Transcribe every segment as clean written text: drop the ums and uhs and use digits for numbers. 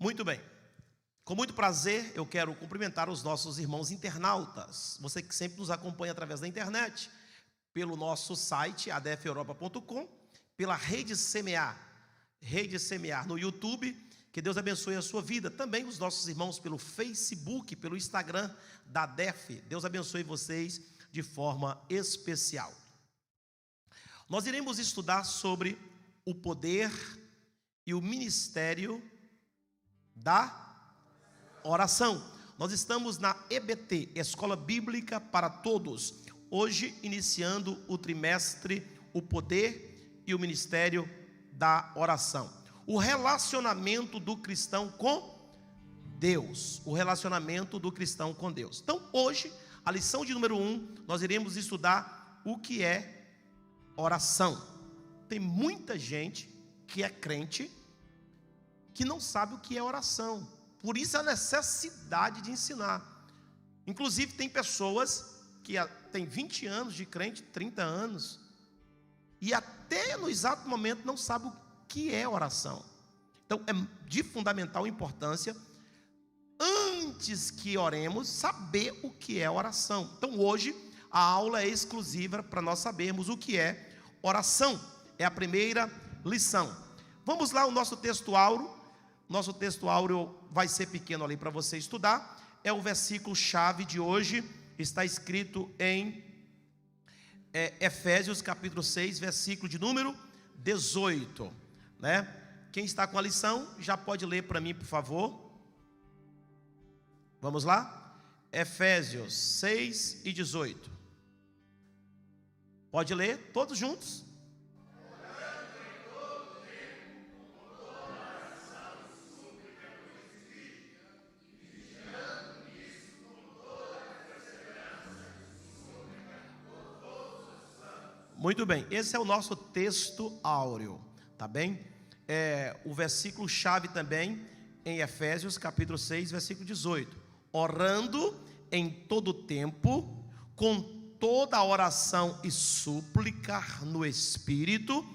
Muito bem, com muito prazer eu quero cumprimentar os nossos irmãos internautas, você que sempre nos acompanha através da internet, pelo nosso site adefeuropa.com, pela Rede Semear no YouTube. Que Deus abençoe a sua vida. Também os nossos irmãos pelo Facebook, pelo Instagram da ADEF. Deus abençoe vocês de forma especial. Nós iremos estudar sobre o poder e o ministério da oração. Nós estamos na EBT, Escola Bíblica para Todos. Hoje, iniciando o trimestre, o poder e o ministério da oração. O relacionamento do cristão com Deus. O relacionamento do cristão com Deus. Então, hoje, a lição de número 1, nós iremos estudar o que é oração. Tem muita gente que é crente que não sabe o que é oração. Por isso a necessidade de ensinar. Inclusive, tem pessoas que têm 20 anos de crente, 30 anos, e até no exato momento não sabe o que é oração. Então é de fundamental importância, antes que oremos, saber o que é oração. Então hoje a aula é exclusiva para nós sabermos o que é oração. É a primeira lição. Vamos lá, o nosso texto áureo. Nosso texto áureo vai ser pequeno ali para você estudar. É o versículo chave de hoje. Está escrito em Efésios capítulo 6, versículo de número 18, né? Quem está com a lição, já pode ler para mim, por favor. Vamos lá? Efésios 6 e 18. Pode ler, todos juntos? Muito bem, esse é o nosso texto áureo, tá bem? O versículo chave também em Efésios capítulo 6, versículo 18. Orando em todo tempo, com toda oração e súplica no Espírito,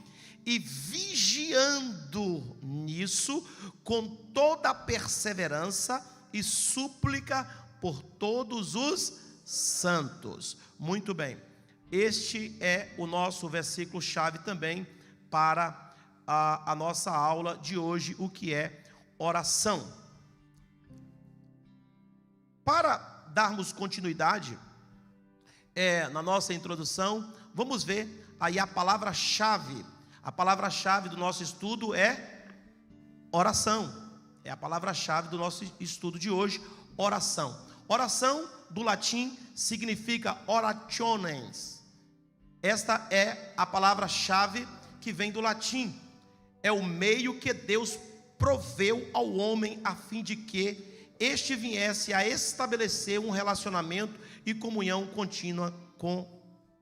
e vigiando nisso, com toda perseverança e súplica por todos os santos. Muito bem. Este é o nosso versículo-chave também para a nossa aula de hoje, o que é oração. Para darmos continuidade na nossa introdução, vamos ver aí a palavra-chave. A palavra-chave do nosso estudo é oração. É a palavra-chave do nosso estudo de hoje, oração. Oração, do latim, significa orationes. Esta é a palavra-chave que vem do latim. É o meio que Deus proveu ao homem a fim de que este viesse a estabelecer um relacionamento e comunhão contínua com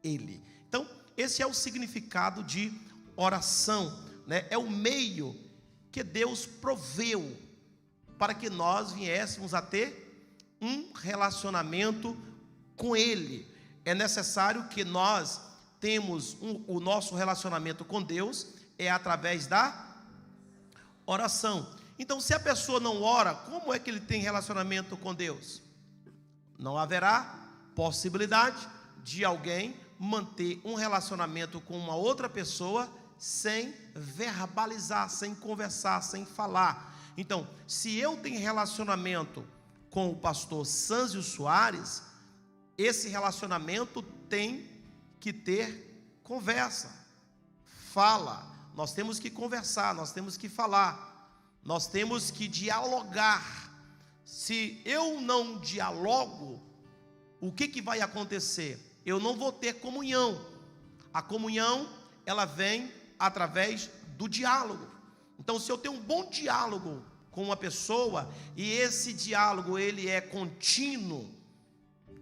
Ele. Então, esse é o significado de oração, né? É o meio que Deus proveu para que nós viéssemos a ter um relacionamento com Ele. É necessário que nós temos o nosso relacionamento com Deus é através da oração. Então, se a pessoa não ora, como é que ele tem relacionamento com Deus? Não haverá possibilidade de alguém manter um relacionamento com uma outra pessoa sem verbalizar, sem conversar, sem falar. Então, se eu tenho relacionamento com o pastor Sânzio Soares, esse relacionamento tem que ter conversa, fala. Nós temos que conversar, nós temos que falar, nós temos que dialogar. Se eu não dialogo, o que vai acontecer? Eu não vou ter comunhão. A comunhão, ela vem através do diálogo. Então, se eu tenho um bom diálogo com uma pessoa, e esse diálogo ele é contínuo,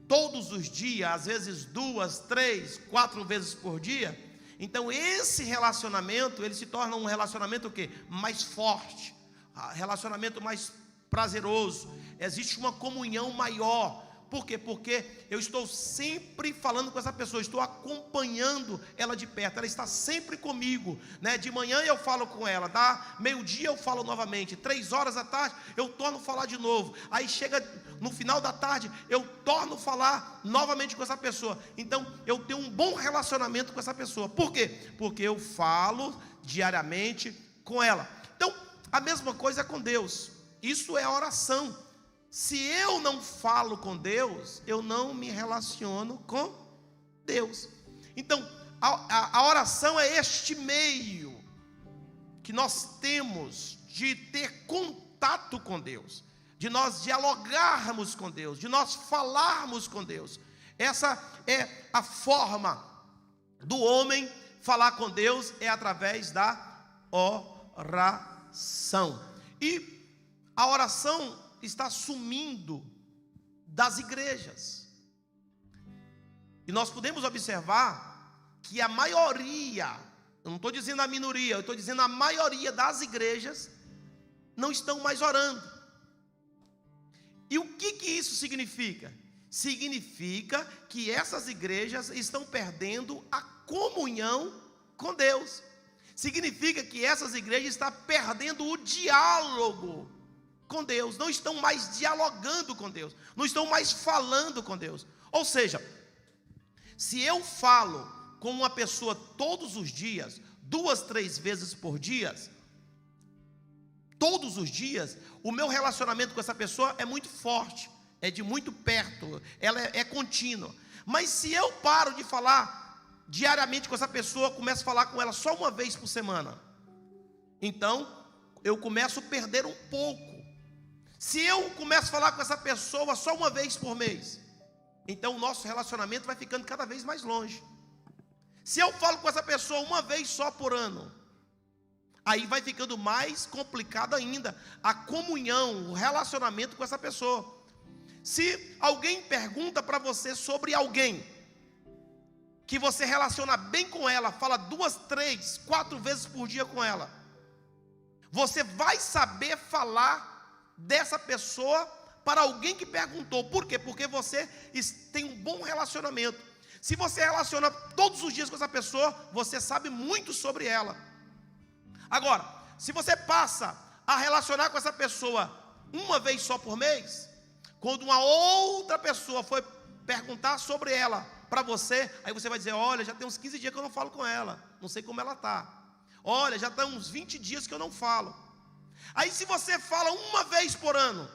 todos os dias, às vezes 2, 3, 4 vezes por dia, então esse relacionamento, ele se torna um relacionamento o quê? Mais forte, relacionamento mais prazeroso, existe uma comunhão maior, Por quê? Porque eu estou sempre falando com essa pessoa, estou acompanhando ela de perto, ela está sempre comigo, né? De manhã eu falo com ela, meio-dia eu falo novamente, 3 horas da tarde eu torno a falar de novo, aí chega no final da tarde, eu torno a falar novamente com essa pessoa. Então eu tenho um bom relacionamento com essa pessoa. Por quê? Porque eu falo diariamente com ela. Então a mesma coisa é com Deus, isso é oração. Se eu não falo com Deus, eu não me relaciono com Deus. Então, a oração é este meio que nós temos de ter contato com Deus, de nós dialogarmos com Deus, de nós falarmos com Deus. Essa é a forma do homem falar com Deus, é através da oração. E a oração está sumindo das igrejas. E nós podemos observar que a maioria, eu não estou dizendo a minoria, eu estou dizendo a maioria das igrejas não estão mais orando. E o que isso significa? Significa que essas igrejas estão perdendo a comunhão com Deus. Significa que essas igrejas estão perdendo o diálogo com Deus, não estão mais dialogando com Deus, não estão mais falando com Deus. Ou seja, se eu falo com uma pessoa todos os dias, 2, 3 vezes por dia, todos os dias, o meu relacionamento com essa pessoa é muito forte, é de muito perto, ela é contínua. Mas se eu paro de falar diariamente com essa pessoa, começo a falar com ela só uma vez por semana, então eu começo a perder um pouco. Se eu começo a falar com essa pessoa só uma vez por mês, então o nosso relacionamento vai ficando cada vez mais longe. Se eu falo com essa pessoa uma vez só por ano, aí vai ficando mais complicado ainda a comunhão, o relacionamento com essa pessoa. Se alguém pergunta para você sobre alguém, que você relaciona bem com ela, fala 2, 3, 4 vezes por dia com ela, você vai saber falar dessa pessoa para alguém que perguntou. Por quê? Porque você tem um bom relacionamento. Se você relaciona todos os dias com essa pessoa, você sabe muito sobre ela. Agora, se você passa a relacionar com essa pessoa uma vez só por mês, quando uma outra pessoa foi perguntar sobre ela para você, aí você vai dizer: olha, já tem uns 15 dias que eu não falo com ela, não sei como ela está. Olha, já tem uns 20 dias que eu não falo. Aí se você fala uma vez por ano,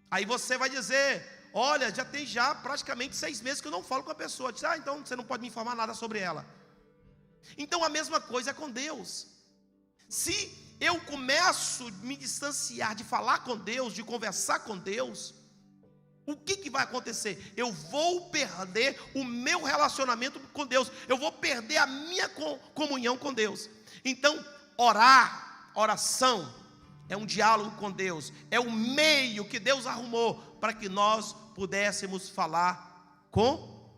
aí você vai dizer: olha, já tem praticamente 6 meses que eu não falo com a pessoa. Diz: então você não pode me informar nada sobre ela. Então a mesma coisa é com Deus. Se eu começo a me distanciar de falar com Deus, de conversar com Deus, o que vai acontecer? Eu vou perder o meu relacionamento com Deus, eu vou perder a minha comunhão com Deus. Então, oração é um diálogo com Deus, é o meio que Deus arrumou para que nós pudéssemos falar com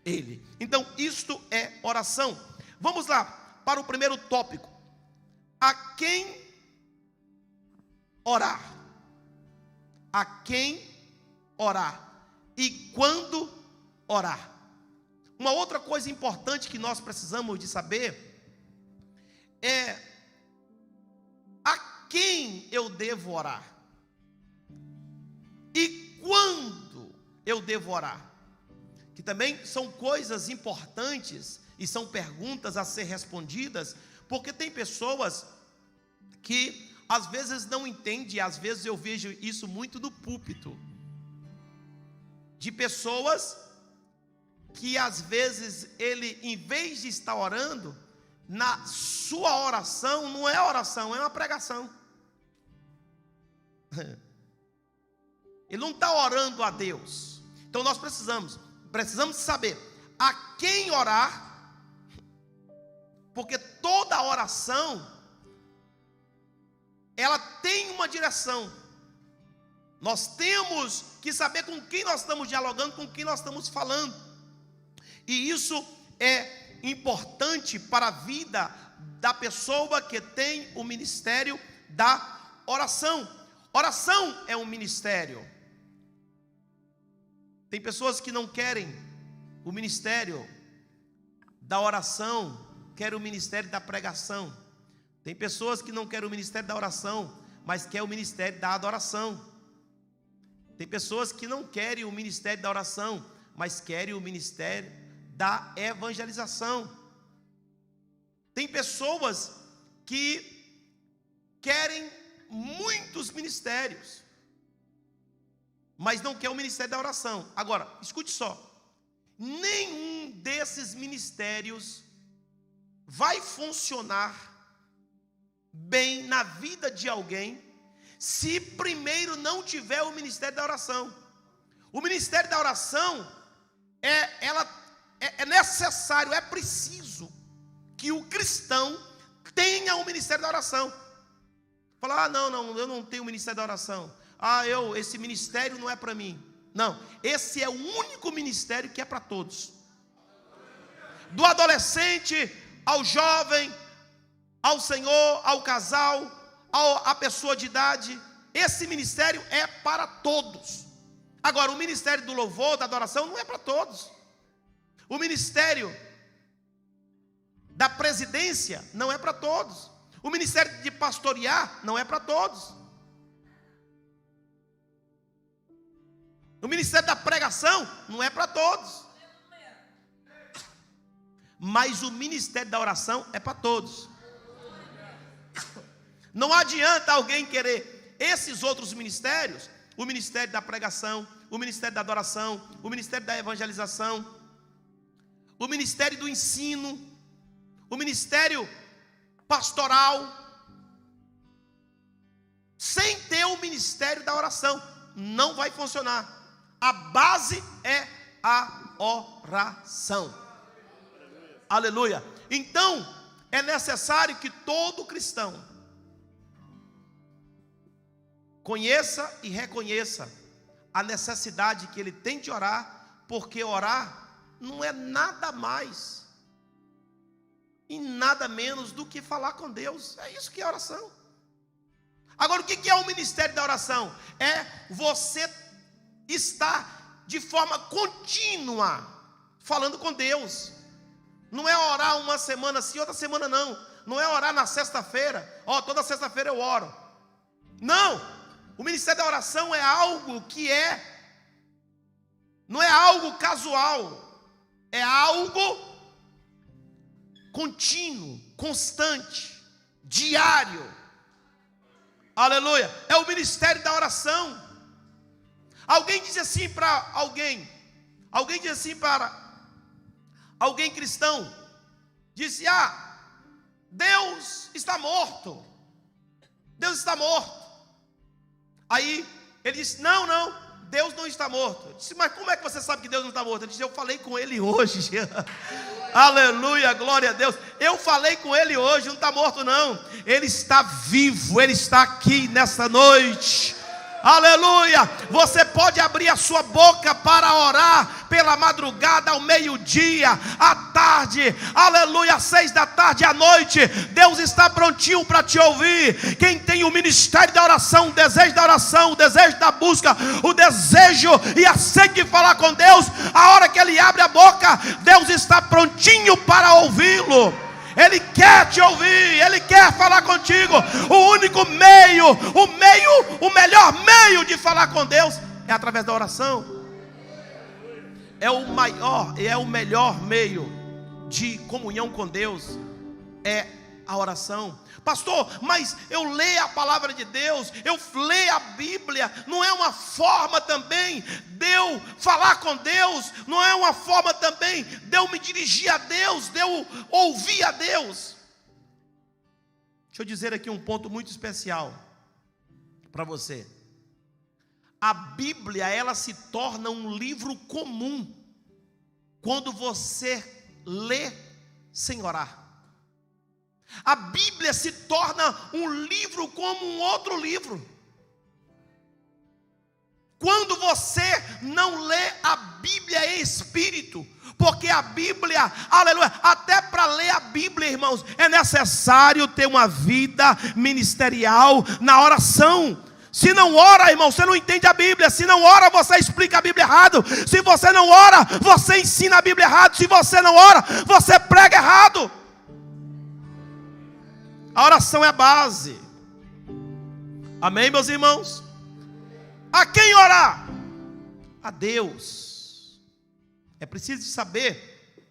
Ele. Então, isto é oração. Vamos lá para o primeiro tópico: a quem orar? A quem orar? E quando orar? Uma outra coisa importante que nós precisamos de saber é a quem eu devo orar e quando eu devo orar, que também são coisas importantes e são perguntas a ser respondidas, porque tem pessoas que às vezes não entendem, às vezes eu vejo isso muito no púlpito, de pessoas que às vezes ele, em vez de estar orando, na sua oração, não é oração, é uma pregação. Ele não está orando a Deus. Então nós precisamos saber a quem orar, porque toda oração ela tem uma direção. Nós temos que saber com quem nós estamos dialogando, com quem nós estamos falando. E isso é importante para a vida da pessoa que tem o ministério da oração. Oração é um ministério. Tem pessoas que não querem o ministério da oração, querem o ministério da pregação. Tem pessoas que não querem o ministério da oração, mas querem o ministério da adoração. Tem pessoas que não querem o ministério da oração, mas querem o ministério da evangelização. Tem pessoas que querem muitos ministérios, mas não quer o ministério da oração. Agora, escute só: nenhum desses ministérios vai funcionar bem na vida de alguém se primeiro não tiver o ministério da oração. O ministério da oração é necessário, é preciso que o cristão tenha o ministério da oração. Falar, não, eu não tenho o ministério da oração. Esse ministério não é para mim. Não, esse é o único ministério que é para todos. Do adolescente ao jovem, ao senhor, ao casal, à pessoa de idade, esse ministério é para todos. Agora, o ministério do louvor, da adoração, não é para todos. O ministério da presidência não é para todos. O ministério de pastorear não é para todos. O ministério da pregação não é para todos. Mas o ministério da oração é para todos. Não adianta alguém querer esses outros ministérios, o ministério da pregação, o ministério da adoração, o ministério da evangelização, o ministério do ensino, o ministério pastoral, sem ter o ministério da oração. Não vai funcionar. A base é a oração. Aleluia. Então, é necessário que todo cristão conheça e reconheça a necessidade que ele tem de orar, porque orar não é nada mais e nada menos do que falar com Deus. É isso que é oração. Agora, o que é o ministério da oração? É você estar de forma contínua falando com Deus. Não é orar uma semana sim, outra semana não. Não é orar na sexta-feira, toda sexta-feira eu oro. Não. O ministério da oração é algo que não é algo casual, é algo contínuo, constante, diário. Aleluia. É o ministério da oração. Alguém diz assim para alguém diz assim para alguém cristão, disse: Deus está morto. Deus está morto. Aí ele disse: não, Deus não está morto. Eu disse: mas como é que você sabe que Deus não está morto? Ele disse: eu falei com ele hoje. Aleluia, glória a Deus. Eu falei com ele hoje, não está morto não. Ele está vivo, ele está aqui nessa noite. Aleluia. Você pode abrir a sua boca para orar pela madrugada, ao meio-dia, à tarde, aleluia, às 6 da tarde, à noite. Deus está prontinho para te ouvir. Quem tem o ministério da oração, o desejo da oração, o desejo da busca, o desejo e a sede de falar com Deus, a hora que ele abre a boca, Deus está prontinho para ouvi-lo. Ele quer te ouvir, Ele quer falar contigo. O único meio, o melhor meio de falar com Deus é através da oração. É o maior e é o melhor meio de comunhão com Deus, é a oração. Pastor, mas eu leio a palavra de Deus, eu leio a Bíblia, não é uma forma também de eu falar com Deus? Não é uma forma também de eu me dirigir a Deus, de eu ouvir a Deus? Deixa eu dizer aqui um ponto muito especial para você. A Bíblia, ela se torna um livro comum quando você lê sem orar. A Bíblia se torna um livro como um outro livro quando você não lê a Bíblia em espírito. Porque a Bíblia, aleluia, até para ler a Bíblia, irmãos, é necessário ter uma vida ministerial na oração. Se não ora, irmão, você não entende a Bíblia. Se não ora, você explica a Bíblia errado. Se você não ora, você ensina a Bíblia errado. Se você não ora, você prega errado. A oração é a base. Amém, meus irmãos? A quem orar? A Deus. É preciso saber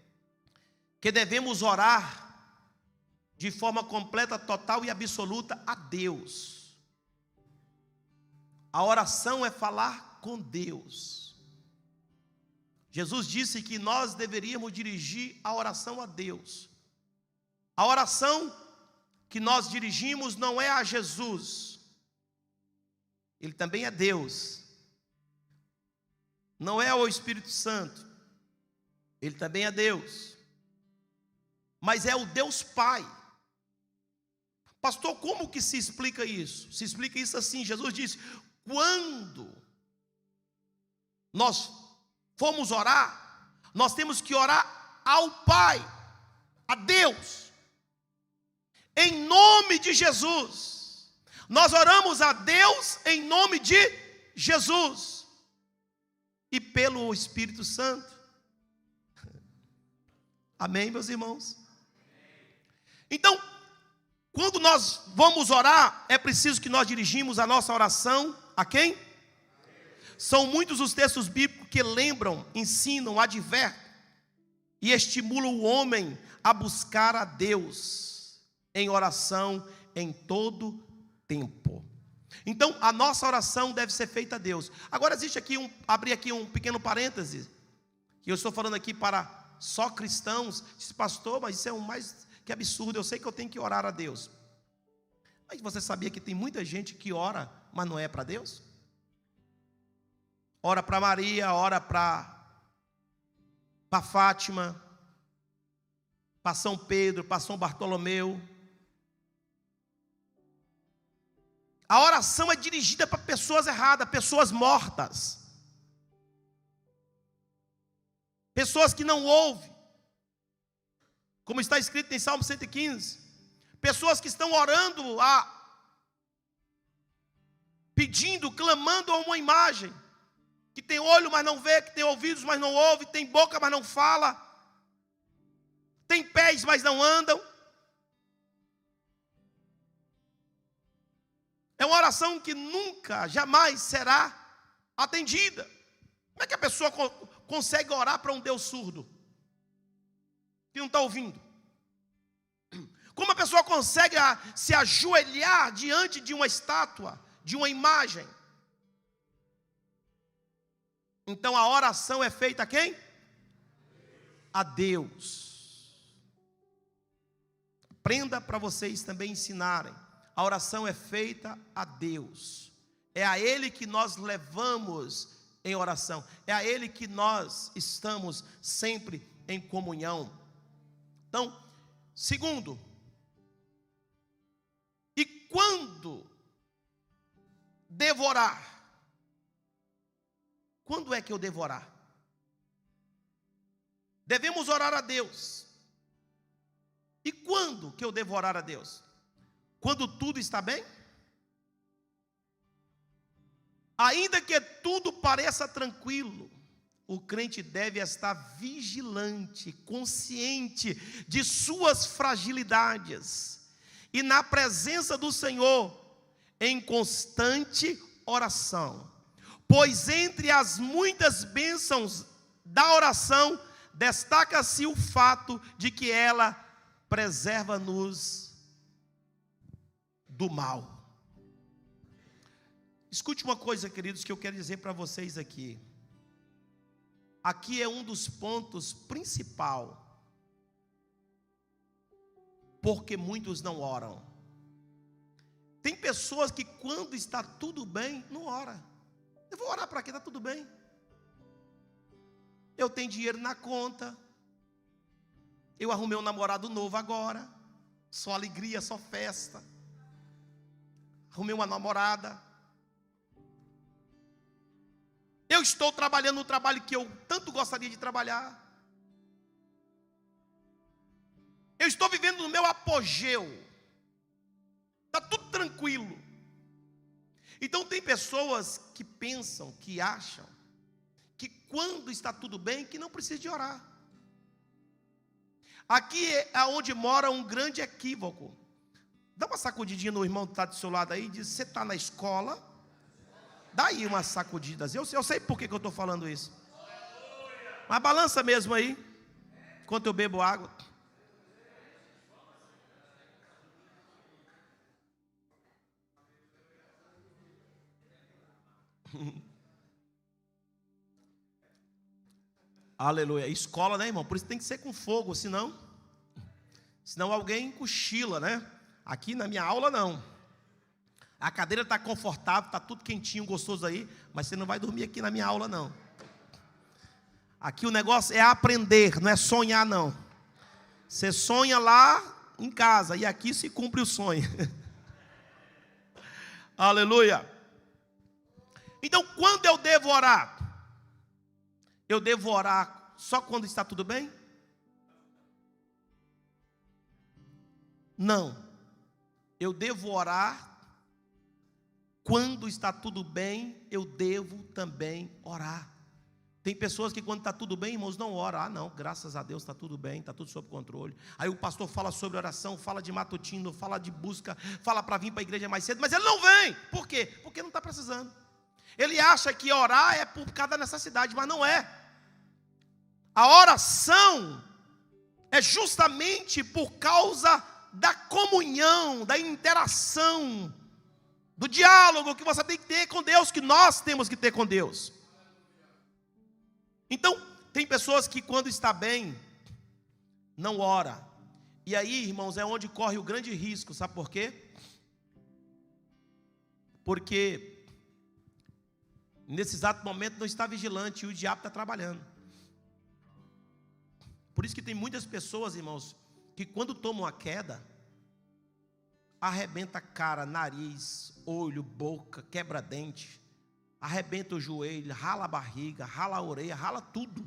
que devemos orar de forma completa, total e absoluta a Deus. A oração é falar com Deus. Jesus disse que nós deveríamos dirigir a oração a Deus. A oração que nós dirigimos não é a Jesus. Ele também é Deus. Não é ao Espírito Santo. Ele também é Deus. Mas é o Deus Pai. Pastor, como que se explica isso? Se explica isso assim, Jesus disse: quando nós formos orar, nós temos que orar ao Pai, a Deus, em nome de Jesus. Nós oramos a Deus em nome de Jesus e pelo Espírito Santo. Amém, meus irmãos? Então, quando nós vamos orar, é preciso que nós dirigimos a nossa oração a quem? São muitos os textos bíblicos que lembram, ensinam, advertem e estimulam o homem a buscar a Deus em oração em todo tempo. Então, a nossa oração deve ser feita a Deus. Agora existe aqui abrir aqui um pequeno parêntese, que eu estou falando aqui para só cristãos. Diz, pastor, mas isso é mais que absurdo, eu sei que eu tenho que orar a Deus. Mas você sabia que tem muita gente que ora, mas não é para Deus? Ora para Maria, ora para Fátima, para São Pedro, para São Bartolomeu. A oração é dirigida para pessoas erradas, pessoas mortas. Pessoas que não ouvem. Como está escrito em Salmo 115. Pessoas que estão orando, pedindo, clamando a uma imagem. Que tem olho, mas não vê, que tem ouvidos, mas não ouve, tem boca, mas não fala. Tem pés, mas não andam. É uma oração que nunca, jamais será atendida. Como é que a pessoa consegue orar para um Deus surdo? Que não está ouvindo? Como a pessoa consegue se ajoelhar diante de uma estátua, de uma imagem? Então a oração é feita a quem? A Deus. Aprenda para vocês também ensinarem. A oração é feita a Deus. É a Ele que nós levamos em oração. É a Ele que nós estamos sempre em comunhão. Então, segundo, e quando devorar? Quando é que eu devo orar? Devemos orar a Deus. E quando que eu devo orar a Deus? Quando tudo está bem? Ainda que tudo pareça tranquilo, o crente deve estar vigilante, consciente de suas fragilidades e na presença do Senhor em constante oração. Pois entre as muitas bênçãos da oração, destaca-se o fato de que ela preserva-nos do mal. Escute uma coisa, queridos, que eu quero dizer para vocês aqui. Aqui é um dos pontos principais, porque muitos não oram. Tem pessoas que quando está tudo bem, não ora. Eu vou orar para quê? Está tudo bem. Eu tenho dinheiro na conta. Eu arrumei um namorado novo agora. Só alegria, só festa. Arrumei uma namorada. Eu estou trabalhando no trabalho que eu tanto gostaria de trabalhar. Eu estou vivendo no meu apogeu. Está tudo tranquilo. Então tem pessoas que pensam, que acham, que quando está tudo bem, que não precisa de orar. Aqui é onde mora um grande equívoco. Dá uma sacudidinha no irmão que está do seu lado aí, diz: você está na escola? Dá aí umas sacudidas. Eu sei por que eu estou falando isso. Mas balança mesmo aí, enquanto eu bebo água. Aleluia. Escola, né, irmão? Por isso tem que ser com fogo, senão alguém cochila, né? Aqui na minha aula não. A cadeira está confortável, está tudo quentinho, gostoso aí, mas você não vai dormir aqui na minha aula não. Aqui o negócio é aprender, não é sonhar não. Você sonha lá em casa e aqui se cumpre o sonho. Aleluia. Então, quando eu devo orar? Eu devo orar só quando está tudo bem? Não. Eu devo orar quando está tudo bem, eu devo também orar. Tem pessoas que quando está tudo bem, irmãos, não oram. Ah, não, graças a Deus está tudo bem, está tudo sob controle. Aí o pastor fala sobre oração, fala de matutino, fala de busca, fala para vir para a igreja mais cedo, mas ele não vem. Por quê? Porque não está precisando. Ele acha que orar é por causa da necessidade, mas não é. A oração é justamente por causa da comunhão, da interação, do diálogo que você tem que ter com Deus, que nós temos que ter com Deus. Então, tem pessoas que quando está bem, não ora. E aí, irmãos, é onde corre o grande risco, sabe por quê? Porque nesse exato momento não está vigilante e o diabo está trabalhando. Por isso que tem muitas pessoas, irmãos, que quando tomam a queda, arrebenta a cara, nariz, olho, boca, quebra dente, arrebenta o joelho, rala a barriga, rala a orelha, rala tudo.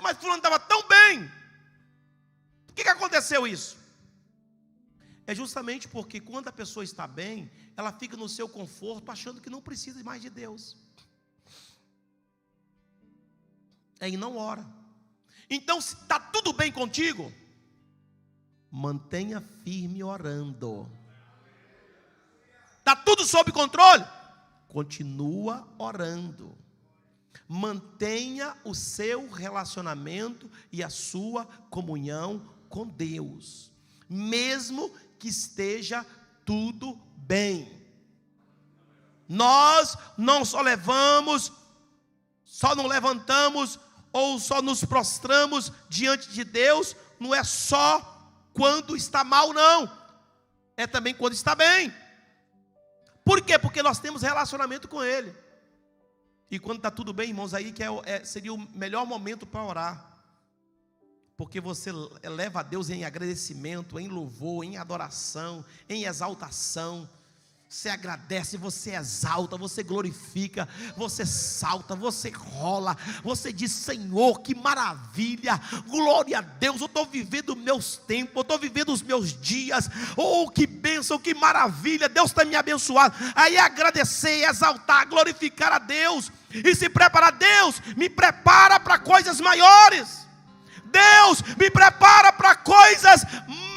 Mas fulano estava tão bem. Por que aconteceu isso? É justamente porque quando a pessoa está bem, ela fica no seu conforto, achando que não precisa mais de Deus. Aí não ora. Então, se está tudo bem contigo, mantenha firme orando. Está tudo sob controle? Continua orando. Mantenha o seu relacionamento e a sua comunhão com Deus, mesmo que esteja tudo bem. Nós não só não levantamos ou só nos prostramos diante de Deus, não é só quando está mal, não. É também quando está bem. Por quê? Porque nós temos relacionamento com Ele. E quando está tudo bem, irmãos, aí que seria o melhor momento para orar. Porque você leva a Deus em agradecimento, em louvor, em adoração, em exaltação. Você agradece, você exalta, você glorifica, você salta, você rola, você diz: Senhor, que maravilha, glória a Deus, eu estou vivendo meus tempos, eu estou vivendo os meus dias, oh, que bênção, que maravilha, Deus está me abençoando. Aí agradecer, exaltar, glorificar a Deus, e se preparar. Deus me prepara para coisas maiores, Deus me prepara para coisas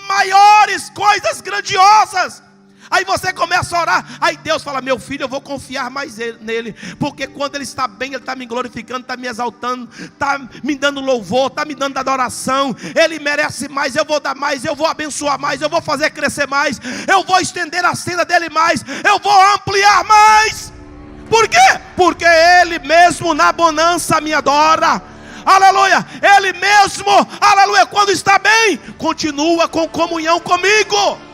maiores, coisas grandiosas. Aí você começa a orar, aí Deus fala: meu filho, eu vou confiar mais nele, porque quando ele está bem, ele está me glorificando, está me exaltando, está me dando louvor, está me dando adoração, ele merece mais, eu vou dar mais, eu vou abençoar mais, eu vou fazer crescer mais, eu vou estender a cena dele mais, eu vou ampliar mais. Por quê? Porque ele mesmo na bonança me adora. Aleluia, ele mesmo, aleluia, quando está bem, continua com comunhão comigo.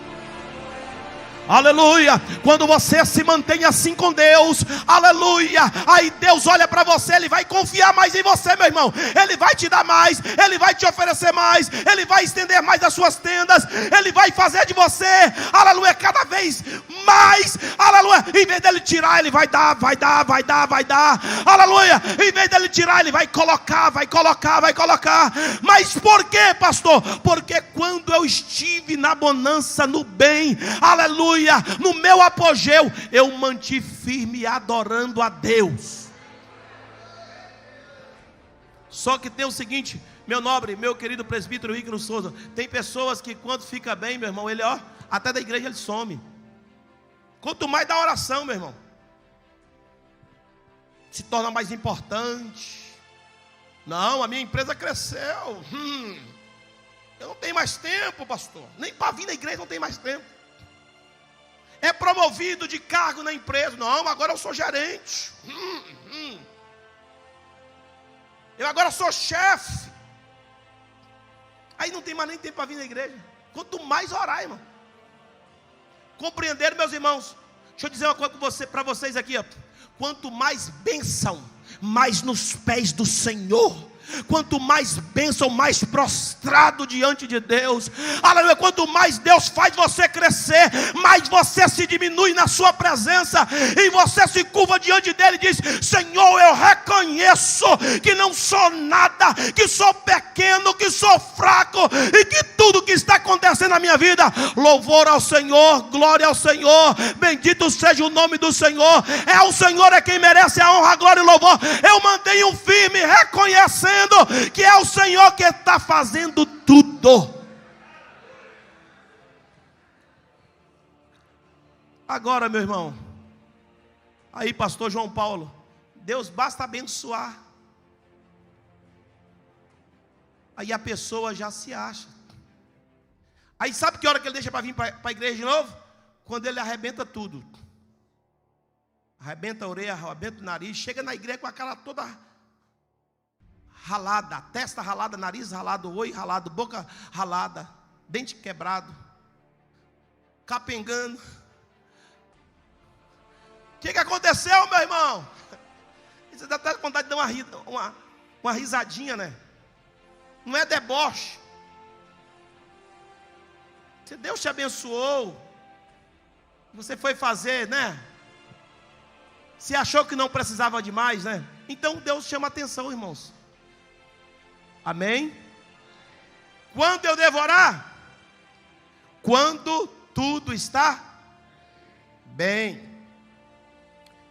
Aleluia, quando você se mantém assim com Deus, aleluia, aí Deus olha para você, Ele vai confiar mais em você, meu irmão, Ele vai te dar mais, Ele vai te oferecer mais, Ele vai estender mais as suas tendas, Ele vai fazer de você, aleluia, cada vez mais, aleluia, em vez dele tirar, Ele vai dar, aleluia, em vez dele tirar, Ele vai colocar, mas por quê, pastor? Porque quando eu estive na bonança, no bem, aleluia, aleluia, no meu apogeu, eu mantive firme adorando a Deus. Só que tem o seguinte, meu nobre, meu querido presbítero Ícaro Souza, tem pessoas que quando fica bem, meu irmão, ele até da igreja ele some. Quanto mais da oração, meu irmão, se torna mais importante. Não, a minha empresa cresceu. Eu não tenho mais tempo, pastor. Nem para vir na igreja não tem mais tempo. É promovido de cargo na empresa. Não, agora eu sou gerente. Eu agora sou chefe. Aí não tem mais nem tempo para vir na igreja. Quanto mais orar, irmão. Compreenderam, meus irmãos? Deixa eu dizer uma coisa para vocês aqui. Quanto mais bênção, mais nos pés do Senhor. Quanto mais bênção, mais prostrado diante de Deus. Aleluia. Quanto mais Deus faz você crescer, mais você se diminui na sua presença, e você se curva diante dele e diz: Senhor, eu reconheço que não sou nada, que sou pequeno, que sou fraco, e que tudo que está acontecendo na minha vida, louvor ao Senhor, glória ao Senhor, bendito seja o nome do Senhor. É o Senhor é quem merece a honra, a glória e o louvor. Eu mantenho firme, reconhecendo que é o Senhor que está fazendo tudo. Agora, meu irmão, aí pastor João Paulo, Deus basta abençoar, aí a pessoa já se acha. Aí sabe que hora que ele deixa para vir para a igreja de novo? Quando ele arrebenta tudo. Arrebenta a orelha, arrebenta o nariz, chega na igreja com a cara toda ralada, testa ralada, nariz ralado, olho ralado, boca ralada, dente quebrado, capengando. O que aconteceu, meu irmão? Você dá até vontade de dar uma risadinha, né? Não é deboche. Se Deus te abençoou, você foi fazer, né? Você achou que não precisava de mais, né? Então Deus chama atenção, irmãos. Amém? Quando eu devorar? Quando tudo está bem.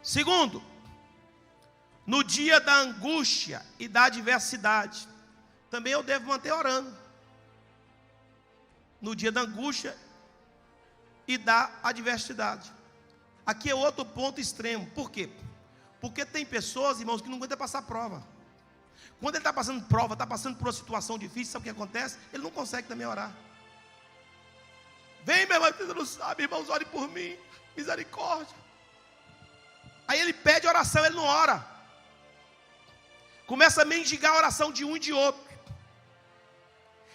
Segundo, no dia da angústia e da adversidade, também eu devo manter orando. No dia da angústia e da adversidade. Aqui é outro ponto extremo. Por quê? Porque tem pessoas, irmãos, que não aguentam passar prova. Quando ele está passando prova, está passando por uma situação difícil, sabe o que acontece? Ele não consegue também orar. Vem, meu irmão, você não sabe, irmãos, ore por mim, misericórdia. Aí ele pede oração, ele não ora. Começa a mendigar a oração de um e de outro.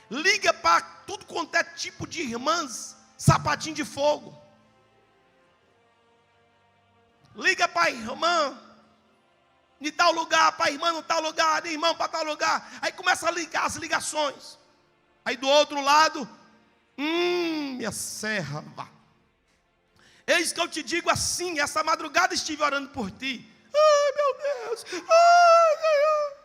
Liga para tudo quanto é tipo de irmãs, sapatinho de fogo. Liga para a irmã de tal lugar, para a irmã no tal lugar, de irmão para tal lugar. Aí começa a ligar as ligações. Aí do outro lado, minha serva, eis que eu te digo assim, essa madrugada estive orando por ti. Ai, meu Deus, ai, Senhor.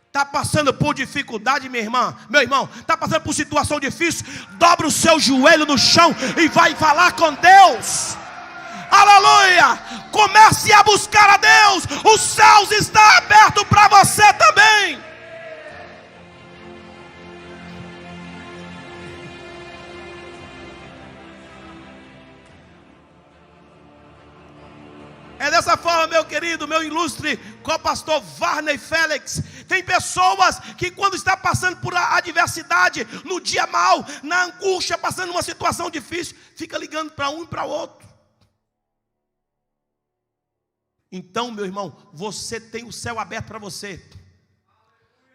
Está passando por dificuldade, minha irmã, meu irmão, está passando por situação difícil, dobra o seu joelho no chão e vai falar com Deus. Aleluia! Comece a buscar a Deus. Os céus estão abertos para você também. É dessa forma, meu querido, meu ilustre co-pastor Varney Félix. Tem pessoas que quando está passando por adversidade, no dia mau, na angústia, passando uma situação difícil, fica ligando para um e para outro. Então, meu irmão, você tem o céu aberto para você.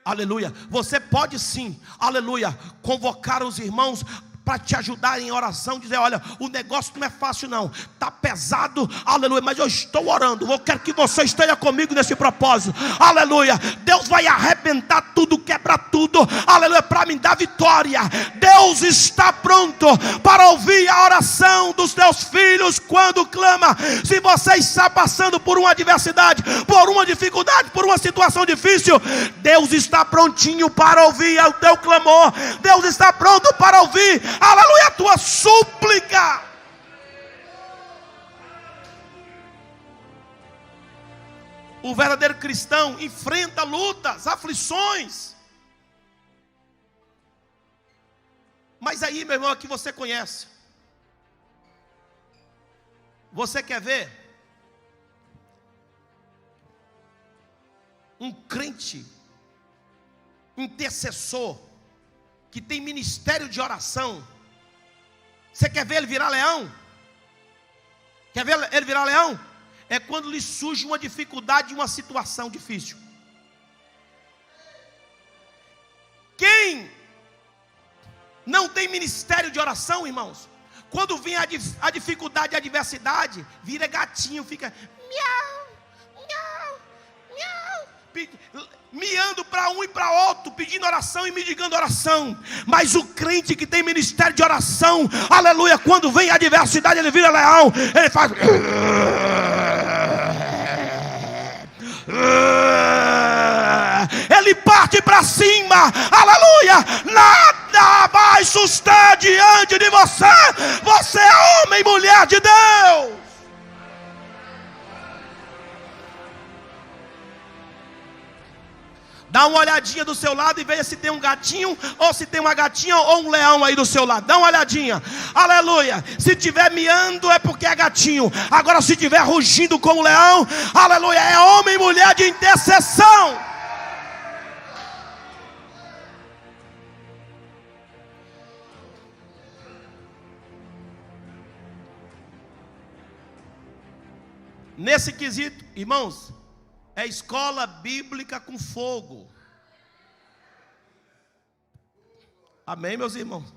Aleluia. Você pode sim, aleluia, convocar os irmãos para te ajudar em oração, dizer: olha, o negócio não é fácil não, está pesado, aleluia, mas eu estou orando, eu quero que você esteja comigo nesse propósito, aleluia. Deus vai arrebentar tudo, quebrar tudo, aleluia, para me dar vitória. Deus está pronto para ouvir a oração coração dos teus filhos quando clama. Se você está passando por uma adversidade, por uma dificuldade, por uma situação difícil, Deus está prontinho para ouvir o teu clamor. Deus está pronto para ouvir, aleluia, a tua súplica. O verdadeiro cristão enfrenta lutas, aflições. Mas aí, meu irmão, aqui você conhece. Você quer ver um crente intercessor que tem ministério de oração? Você quer ver ele virar leão? Quer ver ele virar leão? É quando lhe surge uma dificuldade, uma situação difícil. Quem não tem ministério de oração, irmãos, quando vem a dificuldade, a adversidade, vira gatinho, fica miau, miau, miau, miando para um e para outro, pedindo oração e mendigando oração. Mas o crente que tem ministério de oração, aleluia, quando vem a adversidade, ele vira leão, ele faz... Ele parte para cima, aleluia, nada vai suster diante de você. Você é homem e mulher de Deus. Dá uma olhadinha do seu lado e veja se tem um gatinho, ou se tem uma gatinha ou um leão aí do seu lado. Dá uma olhadinha, aleluia. Se tiver miando é porque é gatinho. Agora se tiver rugindo como leão, aleluia, é homem e mulher de intercessão. Nesse quesito, irmãos, é escola bíblica com fogo. Amém, meus irmãos?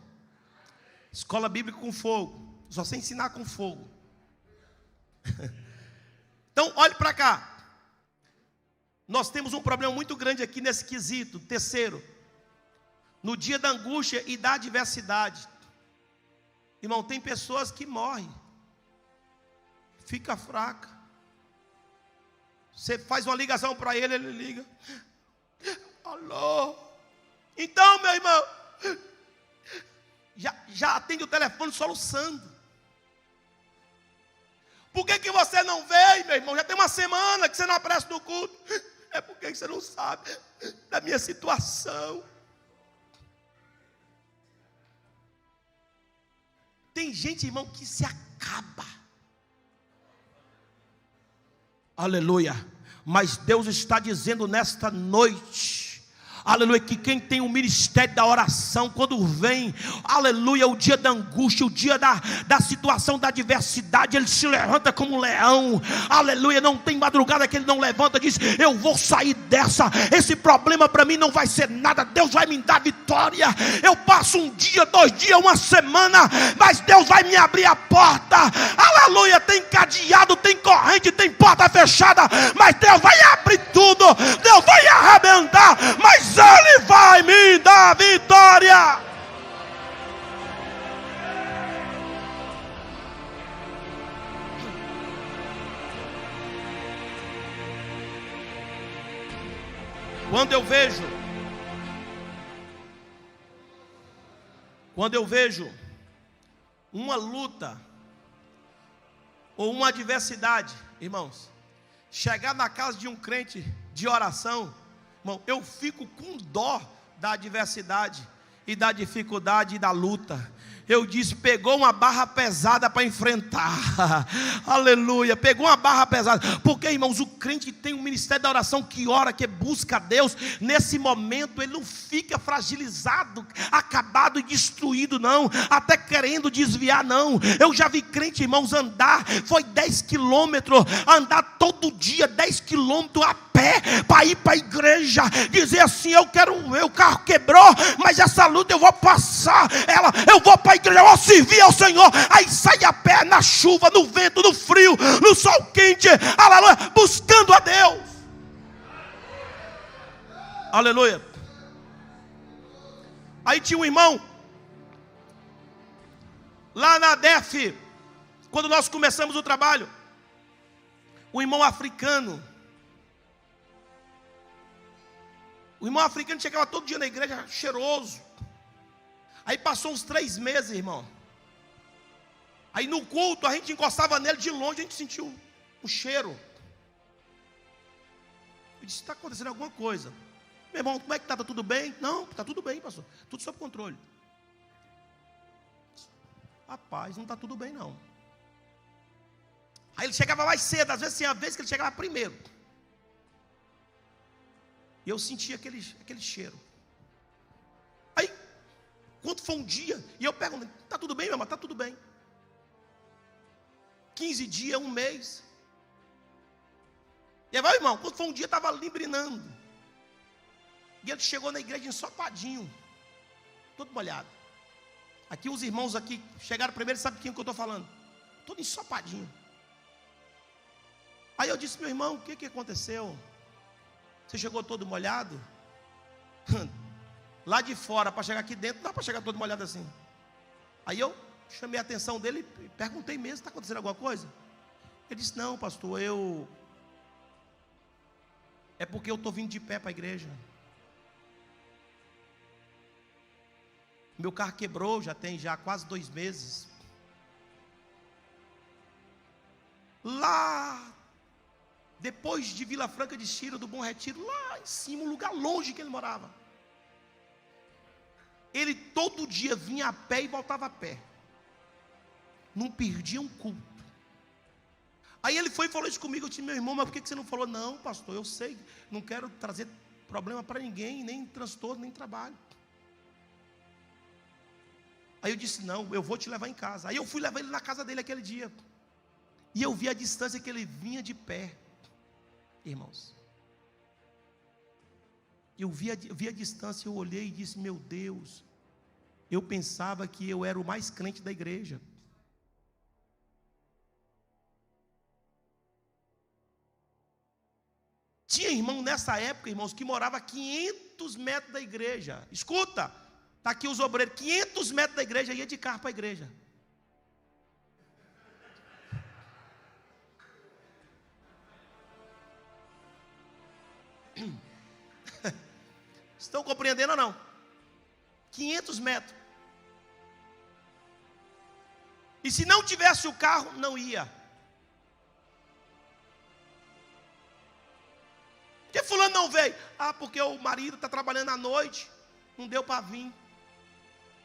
Escola bíblica com fogo. Só sei ensinar com fogo. Então, olhe para cá. Nós temos um problema muito grande aqui nesse quesito. Terceiro, no dia da angústia e da adversidade. Irmão, tem pessoas que morrem. Fica fraca. Você faz uma ligação para ele, ele liga. Alô? Então, meu irmão, já atende o telefone soluçando. Por que você não veio, meu irmão? Já tem uma semana que você não aparece no culto. É porque você não sabe da minha situação. Tem gente, irmão, que se acaba. Aleluia. Mas Deus está dizendo nesta noite, aleluia, que quem tem o ministério da oração, quando vem, aleluia, o dia da angústia, o dia da situação da adversidade, ele se levanta como um leão, aleluia. Não tem madrugada que ele não levanta e diz: eu vou sair dessa, esse problema para mim não vai ser nada, Deus vai me dar vitória. Eu passo um dia, 2 dias, uma semana, mas Deus vai me abrir a porta, aleluia. Tem cadeado, tem corrente, tem porta fechada, mas Deus vai abrir tudo, Deus vai arrebentar, mas Ele vai me dar vitória. Quando eu vejo uma luta ou uma adversidade, irmãos, chegar na casa de um crente de oração, irmão, eu fico com dó da adversidade e da dificuldade e da luta. Eu disse, pegou uma barra pesada para enfrentar. Aleluia, pegou uma barra pesada. Porque, irmãos, o crente tem um ministério da oração que ora, que busca a Deus. Nesse momento ele não fica fragilizado, acabado e destruído, não. Até querendo desviar, não. Eu já vi crente, irmãos, andar, foi 10 quilômetros, andar todo dia 10 quilômetros a pé, para ir para a igreja, dizer assim: eu quero, o carro quebrou, mas essa luta eu vou passar, eu vou para a igreja, eu vou servir ao Senhor. Aí sai a pé na chuva, no vento, no frio, no sol quente, aleluia, buscando a Deus. Aleluia. Aí tinha um irmão lá na DEF, Quando nós começamos o trabalho, o irmão africano chegava todo dia na igreja cheiroso. Aí passou uns 3 meses, irmão. Aí no culto a gente encostava nele de longe, a gente sentiu um cheiro. Eu disse: está acontecendo alguma coisa. Meu irmão, como é que está? Está tudo bem? Não, está tudo bem, pastor. Tudo sob controle. Rapaz, não está tudo bem não. Aí ele chegava mais cedo, às vezes tinha vez que ele chegava primeiro. E eu sentia aquele cheiro. Aí, quando foi um dia, e eu pergunto: está tudo bem, meu irmão? Está tudo bem. 15 dias, 1 mês. E aí, vai, irmão, quando foi um dia, estava limbrinando. E ele chegou na igreja ensopadinho, todo molhado. Aqui os irmãos aqui chegaram primeiro, sabe quem que eu estou falando? Todo ensopadinho. Aí eu disse: meu irmão, o que aconteceu? Você chegou todo molhado? Lá de fora, para chegar aqui dentro, não dá para chegar todo molhado assim. Aí eu chamei a atenção dele e perguntei mesmo: está acontecendo alguma coisa? Ele disse: não, pastor, é porque eu estou vindo de pé para a igreja. Meu carro quebrou, já tem quase 2 meses. Lá, depois de Vila Franca de Xira, do Bom Retiro, lá em cima, um lugar longe que ele morava. Ele todo dia vinha a pé e voltava a pé. Não perdia um culto. Aí ele foi e falou isso comigo. Eu disse: meu irmão, mas por que você não falou? Não, pastor, eu sei, não quero trazer problema para ninguém, nem transtorno, nem trabalho. Aí eu disse: não, eu vou te levar em casa. Aí eu fui levar ele na casa dele aquele dia. E eu vi a distância que ele vinha de pé. Irmãos, eu vi a distância, eu olhei e disse: meu Deus, eu pensava que eu era o mais crente da igreja. Tinha irmão nessa época, irmãos, que morava a 500 metros da igreja. Escuta, está aqui os obreiros, 500 metros da igreja, ia de carro para a igreja. Estão compreendendo ou não? 500 metros. E se não tivesse o carro, não ia. Por que fulano não veio? Ah, porque o marido está trabalhando à noite, não deu para vir.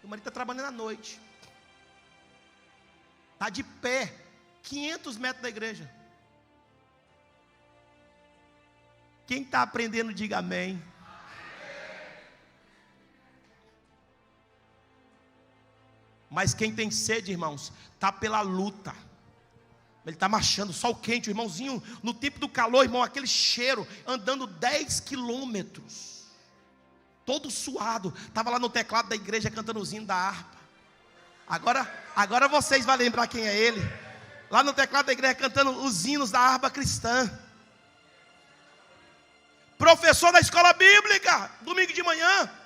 O marido está trabalhando à noite. Está de pé, 500 metros da igreja. Quem está aprendendo, diga amém. Mas quem tem sede, irmãos, está pela luta. Ele está marchando, sol quente, o irmãozinho, no tempo do calor, irmão, aquele cheiro, andando 10 quilômetros, todo suado, estava lá no teclado da igreja cantando os hinos da harpa. Agora vocês vão lembrar quem é ele. Lá no teclado da igreja cantando os hinos da harpa cristã. Professor da escola bíblica, domingo de manhã.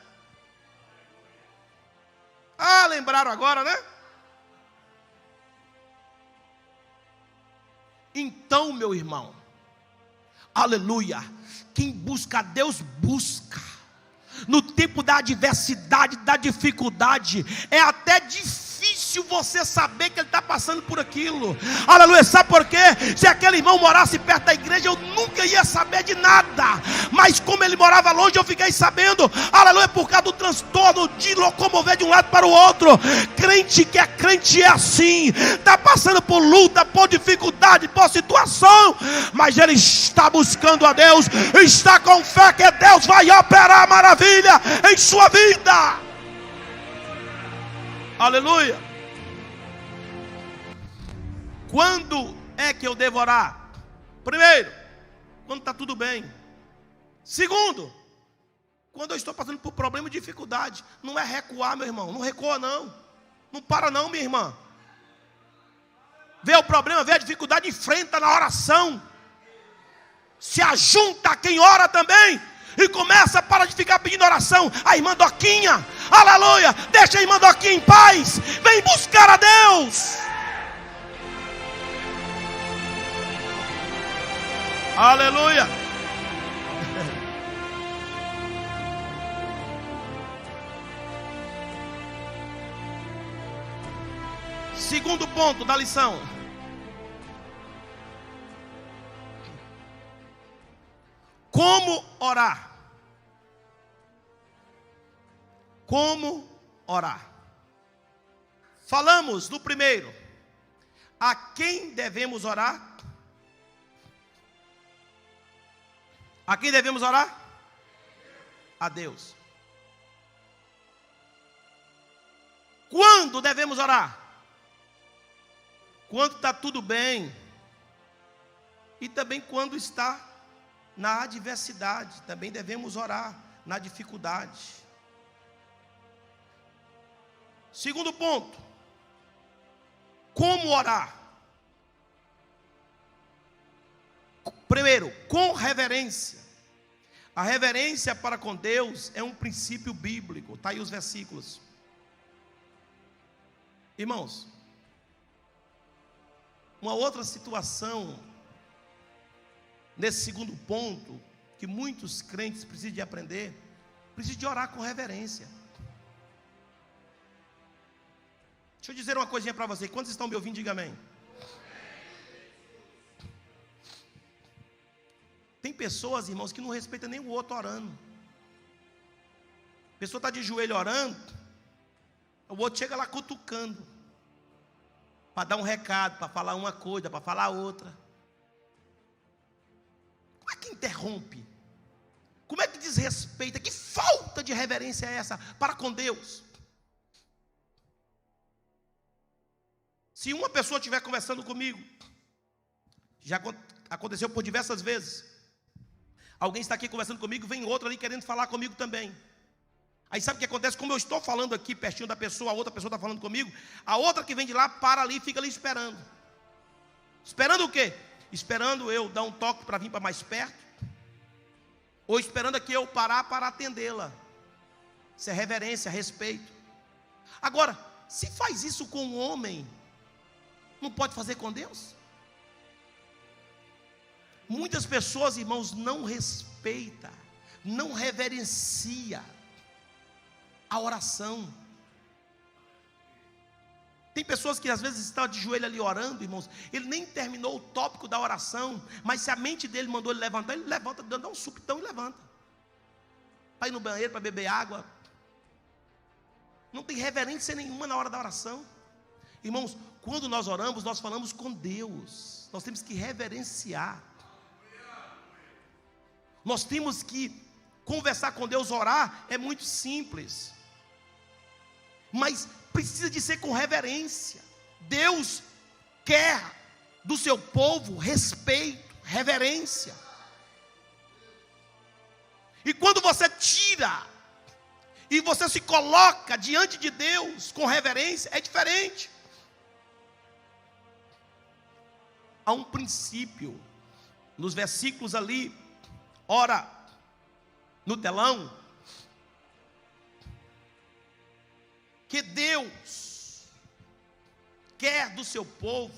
Ah, lembraram agora, né? Então, meu irmão, aleluia, quem busca a Deus, busca. No tempo da adversidade, da dificuldade, é até difícil você saber que ele está passando por aquilo. Aleluia, sabe por quê? Se aquele irmão morasse perto da igreja, eu nunca ia saber de nada. Mas como ele morava longe, eu fiquei sabendo. Aleluia, por causa do transtorno de locomover de um lado para o outro. Crente que é crente é assim, está passando por luta, por dificuldade, por situação, mas ele está buscando a Deus, está com fé que Deus vai operar maravilha em sua vida. Aleluia. Quando é que eu devo orar? Primeiro, quando está tudo bem. Segundo, quando eu estou passando por problema e dificuldade. Não é recuar, meu irmão, não recua não. Não para não, minha irmã. Vê o problema, vê a dificuldade, enfrenta na oração. Se ajunta a quem ora também. E começa, para de ficar pedindo oração. A irmã Doquinha, aleluia, deixa a irmã Doquinha em paz. Vem buscar a Deus. Aleluia. Segundo ponto da lição. Como orar? Como orar? Falamos no primeiro. A quem devemos orar? A quem devemos orar? A Deus. Quando devemos orar? Quando está tudo bem. E também quando está na adversidade. Também devemos orar na dificuldade. Segundo ponto. Como orar? Primeiro, com reverência. A reverência para com Deus é um princípio bíblico. Está aí os versículos. Irmãos, uma outra situação, nesse segundo ponto, que muitos crentes precisam de aprender, precisam de orar com reverência. Deixa eu dizer uma coisinha para você. Quantos estão me ouvindo, diga amém. Tem pessoas, irmãos, que não respeitam nem o outro orando. A pessoa está de joelho orando, o outro chega lá cutucando, para dar um recado, para falar uma coisa, para falar outra. Como é que interrompe? Como é que desrespeita? Que falta de reverência é essa para com Deus? Se uma pessoa estiver conversando comigo, já aconteceu por diversas vezes, alguém está aqui conversando comigo, vem outro ali querendo falar comigo também. Aí sabe o que acontece? Como eu estou falando aqui pertinho da pessoa, a outra pessoa está falando comigo, a outra que vem de lá para ali e fica ali esperando. Esperando o quê? Esperando eu dar um toque para vir para mais perto, ou esperando aqui eu parar para atendê-la. Isso é reverência, respeito. Agora, se faz isso com um homem, não pode fazer com Deus? Muitas pessoas, irmãos, não respeitam, não reverencia a oração. Tem pessoas que às vezes estão de joelho ali orando, irmãos, ele nem terminou o tópico da oração, mas se a mente dele mandou ele levantar, ele levanta, dá um supitão e levanta, para ir no banheiro, para beber água. Não tem reverência nenhuma na hora da oração. Irmãos, quando nós oramos, nós falamos com Deus, nós temos que reverenciar, nós temos que conversar com Deus. Orar é muito simples, mas precisa de ser com reverência. Deus quer do seu povo respeito, reverência. E quando você tira e você se coloca diante de Deus com reverência, é diferente. Há um princípio nos versículos ali, ora, no telão, que Deus quer do seu povo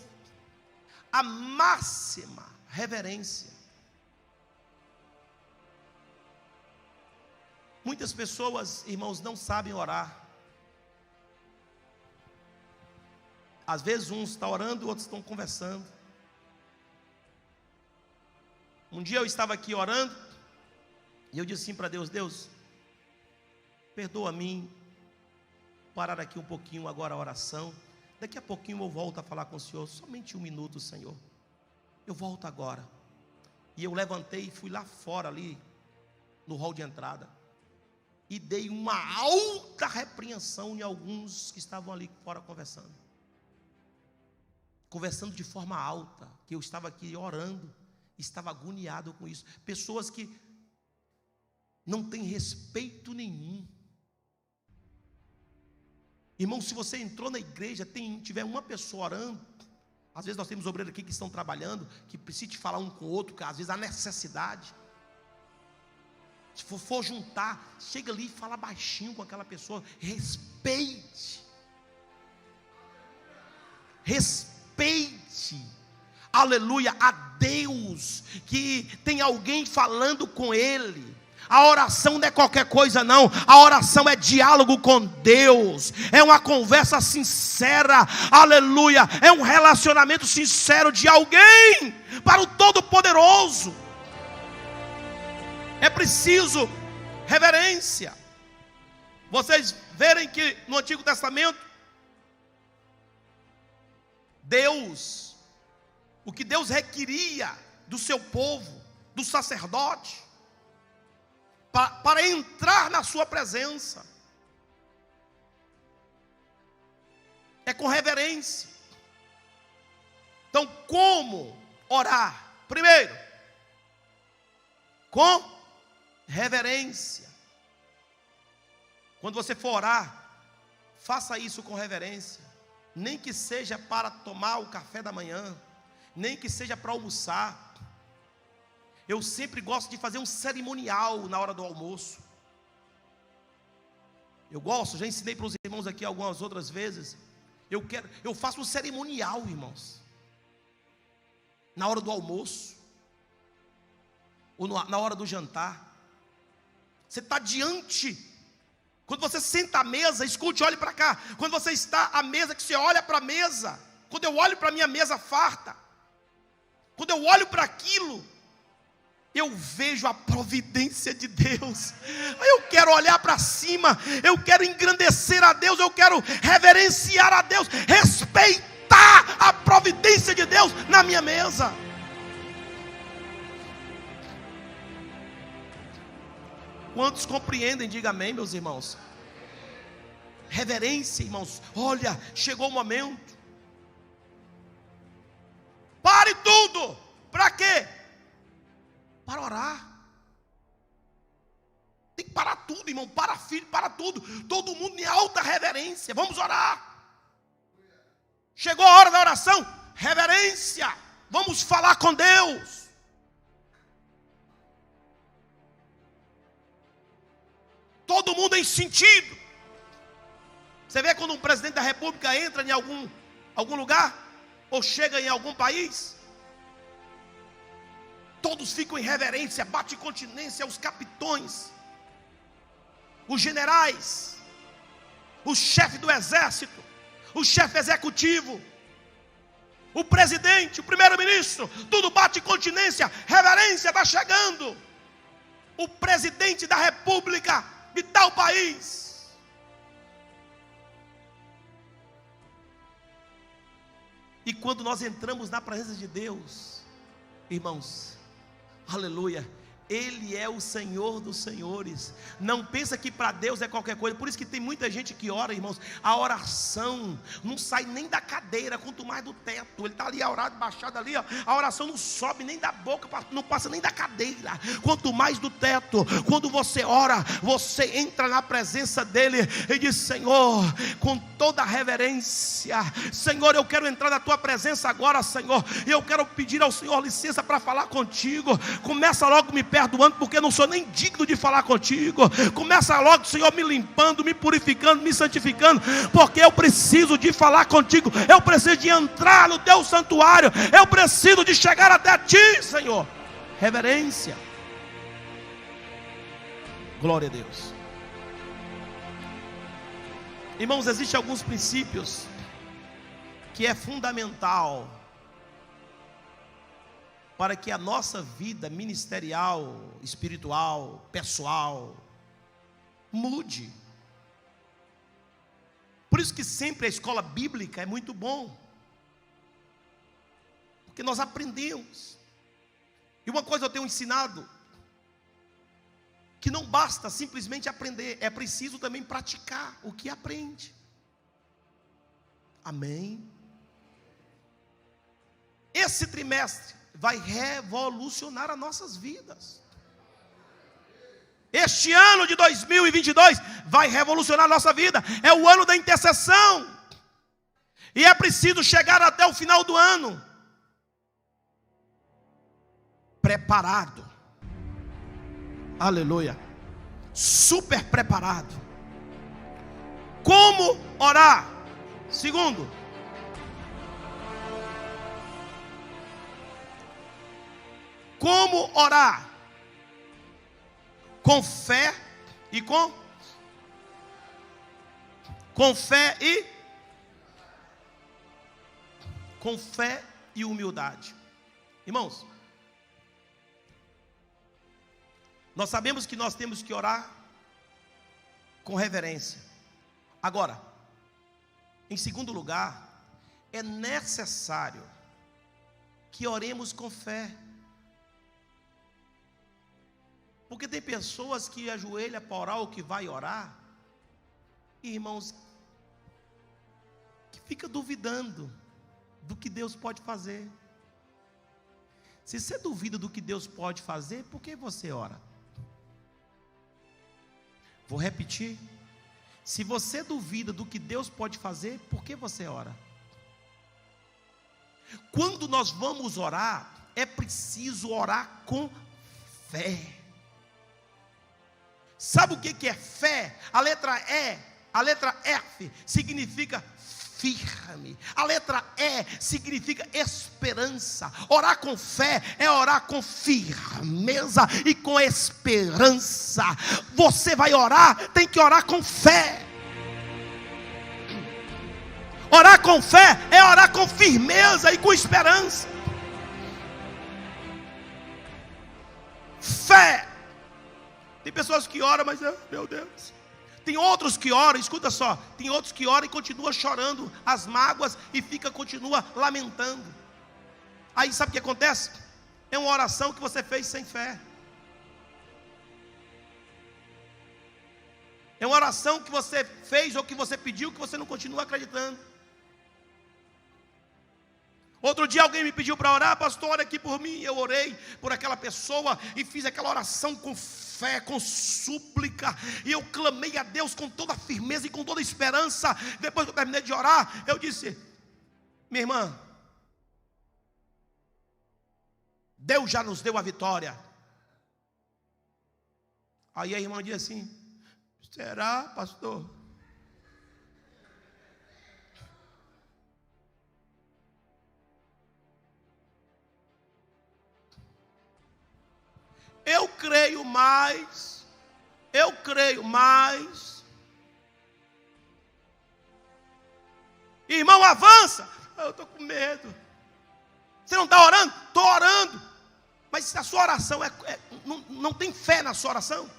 a máxima reverência. Muitas pessoas, irmãos, não sabem orar. Às vezes uns estão orando, outros estão conversando. Um dia eu estava aqui orando, e eu disse assim para Deus: Deus, perdoa a mim, parar aqui um pouquinho agora a oração, daqui a pouquinho eu volto a falar com o Senhor, somente 1 minuto, Senhor, eu volto agora. E eu levantei e fui lá fora ali, no hall de entrada, e dei uma alta repreensão em alguns que estavam ali fora conversando de forma alta, que eu estava aqui orando, estava agoniado com isso. Pessoas que não têm respeito nenhum. Irmão, se você entrou na igreja, tiver uma pessoa orando, às vezes nós temos obreiros aqui que estão trabalhando, que precisam de falar um com o outro, que às vezes há necessidade. Se for juntar, chega ali e fala baixinho com aquela pessoa. Respeite. Respeite. Aleluia. A Deus que tem alguém falando com ele. A oração não é qualquer coisa não, a oração é diálogo com Deus, é uma conversa sincera, aleluia, é um relacionamento sincero de alguém para o Todo-Poderoso. É preciso reverência. Vocês verem que no Antigo Testamento, Deus, o que Deus requeria do seu povo, do sacerdote, para entrar na sua presença, é com reverência. Então, como orar? Primeiro, com reverência. Quando você for orar, faça isso com reverência. Nem que seja para tomar o café da manhã, nem que seja para almoçar. Eu sempre gosto de fazer um cerimonial na hora do almoço. Eu gosto, já ensinei para os irmãos aqui algumas outras vezes. Eu faço um cerimonial, irmãos, na hora do almoço, ou na hora do jantar. Você está diante, quando você senta à mesa, escute, olhe para cá. Quando você está à mesa, que você olha para a mesa. Quando eu olho para a minha mesa farta, quando eu olho para aquilo, eu vejo a providência de Deus. Eu quero olhar para cima, eu quero engrandecer a Deus, eu quero reverenciar a Deus, respeitar a providência de Deus na minha mesa. Quantos compreendem? Diga amém, meus irmãos. Reverência, irmãos. Olha, chegou o momento. Pare tudo. Para quê? Para orar. Tem que parar tudo, irmão. Para filho, para tudo. Todo mundo em alta reverência. Vamos orar. Chegou a hora da oração. Reverência. Vamos falar com Deus. Todo mundo em sentido. Você vê quando um presidente da república entra em algum lugar, ou chega em algum país, todos ficam em reverência, bate continência aos capitões, os generais, o chefe do exército, o chefe executivo, o presidente, o primeiro-ministro, tudo bate continência, reverência, está chegando o presidente da república de tal país. E quando nós entramos na presença de Deus, irmãos, aleluia, Ele é o Senhor dos senhores. Não pensa que para Deus é qualquer coisa. Por isso que tem muita gente que ora, irmãos. A oração não sai nem da cadeira, quanto mais do teto. Ele está ali a orar, baixado ali, ó. A oração não sobe nem da boca, não passa nem da cadeira, quanto mais do teto. Quando você ora, você entra na presença dEle e diz: Senhor, com toda a reverência, Senhor, eu quero entrar na Tua presença agora, Senhor. E eu quero pedir ao Senhor licença para falar contigo. Começa logo me perdoando, porque eu não sou nem digno de falar contigo. Começa logo, Senhor, me limpando, me purificando, me santificando, porque eu preciso de falar contigo. Eu preciso de entrar no teu santuário. Eu preciso de chegar até ti, Senhor. Reverência. Glória a Deus. Irmãos, existem alguns princípios que é fundamental para que a nossa vida ministerial, espiritual, pessoal, mude. Por isso que sempre a escola bíblica é muito bom, porque nós aprendemos. E uma coisa eu tenho ensinado, que não basta simplesmente aprender, é preciso também praticar o que aprende. Amém? Esse trimestre vai revolucionar as nossas vidas. Este ano de 2022 vai revolucionar a nossa vida. É o ano da intercessão. E é preciso chegar até o final do ano preparado. Aleluia. Super preparado. Como orar? Segundo, Como orar? Com fé e com fé e humildade. Irmãos, nós sabemos que nós temos que orar com reverência. Agora, em segundo lugar, é necessário que oremos com fé. Porque tem pessoas que ajoelham para orar ou que vai orar, e irmãos, que fica duvidando do que Deus pode fazer. Se você duvida do que Deus pode fazer, por que você ora? Vou repetir. Se você duvida do que Deus pode fazer, por que você ora? Quando nós vamos orar, é preciso orar com fé. Sabe o que é fé? A letra F significa firme. A letra E significa esperança. Orar com fé é orar com firmeza e com esperança. Você vai orar, tem que orar com fé. Orar com fé é orar com firmeza e com esperança. Fé. Tem pessoas que oram, mas meu Deus. Tem outros que oram, escuta só. Tem outros que oram e continuam chorando as mágoas e continua lamentando. Aí sabe o que acontece? É uma oração que você fez sem fé. É uma oração que você fez ou que você pediu que você não continua acreditando. Outro dia alguém me pediu para orar, pastor, ora aqui por mim. Eu orei por aquela pessoa e fiz aquela oração com fé, com súplica, e eu clamei a Deus com toda a firmeza e com toda a esperança. Depois que eu terminei de orar, eu disse: minha irmã, Deus já nos deu a vitória. Aí a irmã disse assim: será, pastor? Eu creio mais. Irmão, avança. Eu estou com medo. Você não está orando? Estou orando. Mas se a sua oração não tem fé na sua oração.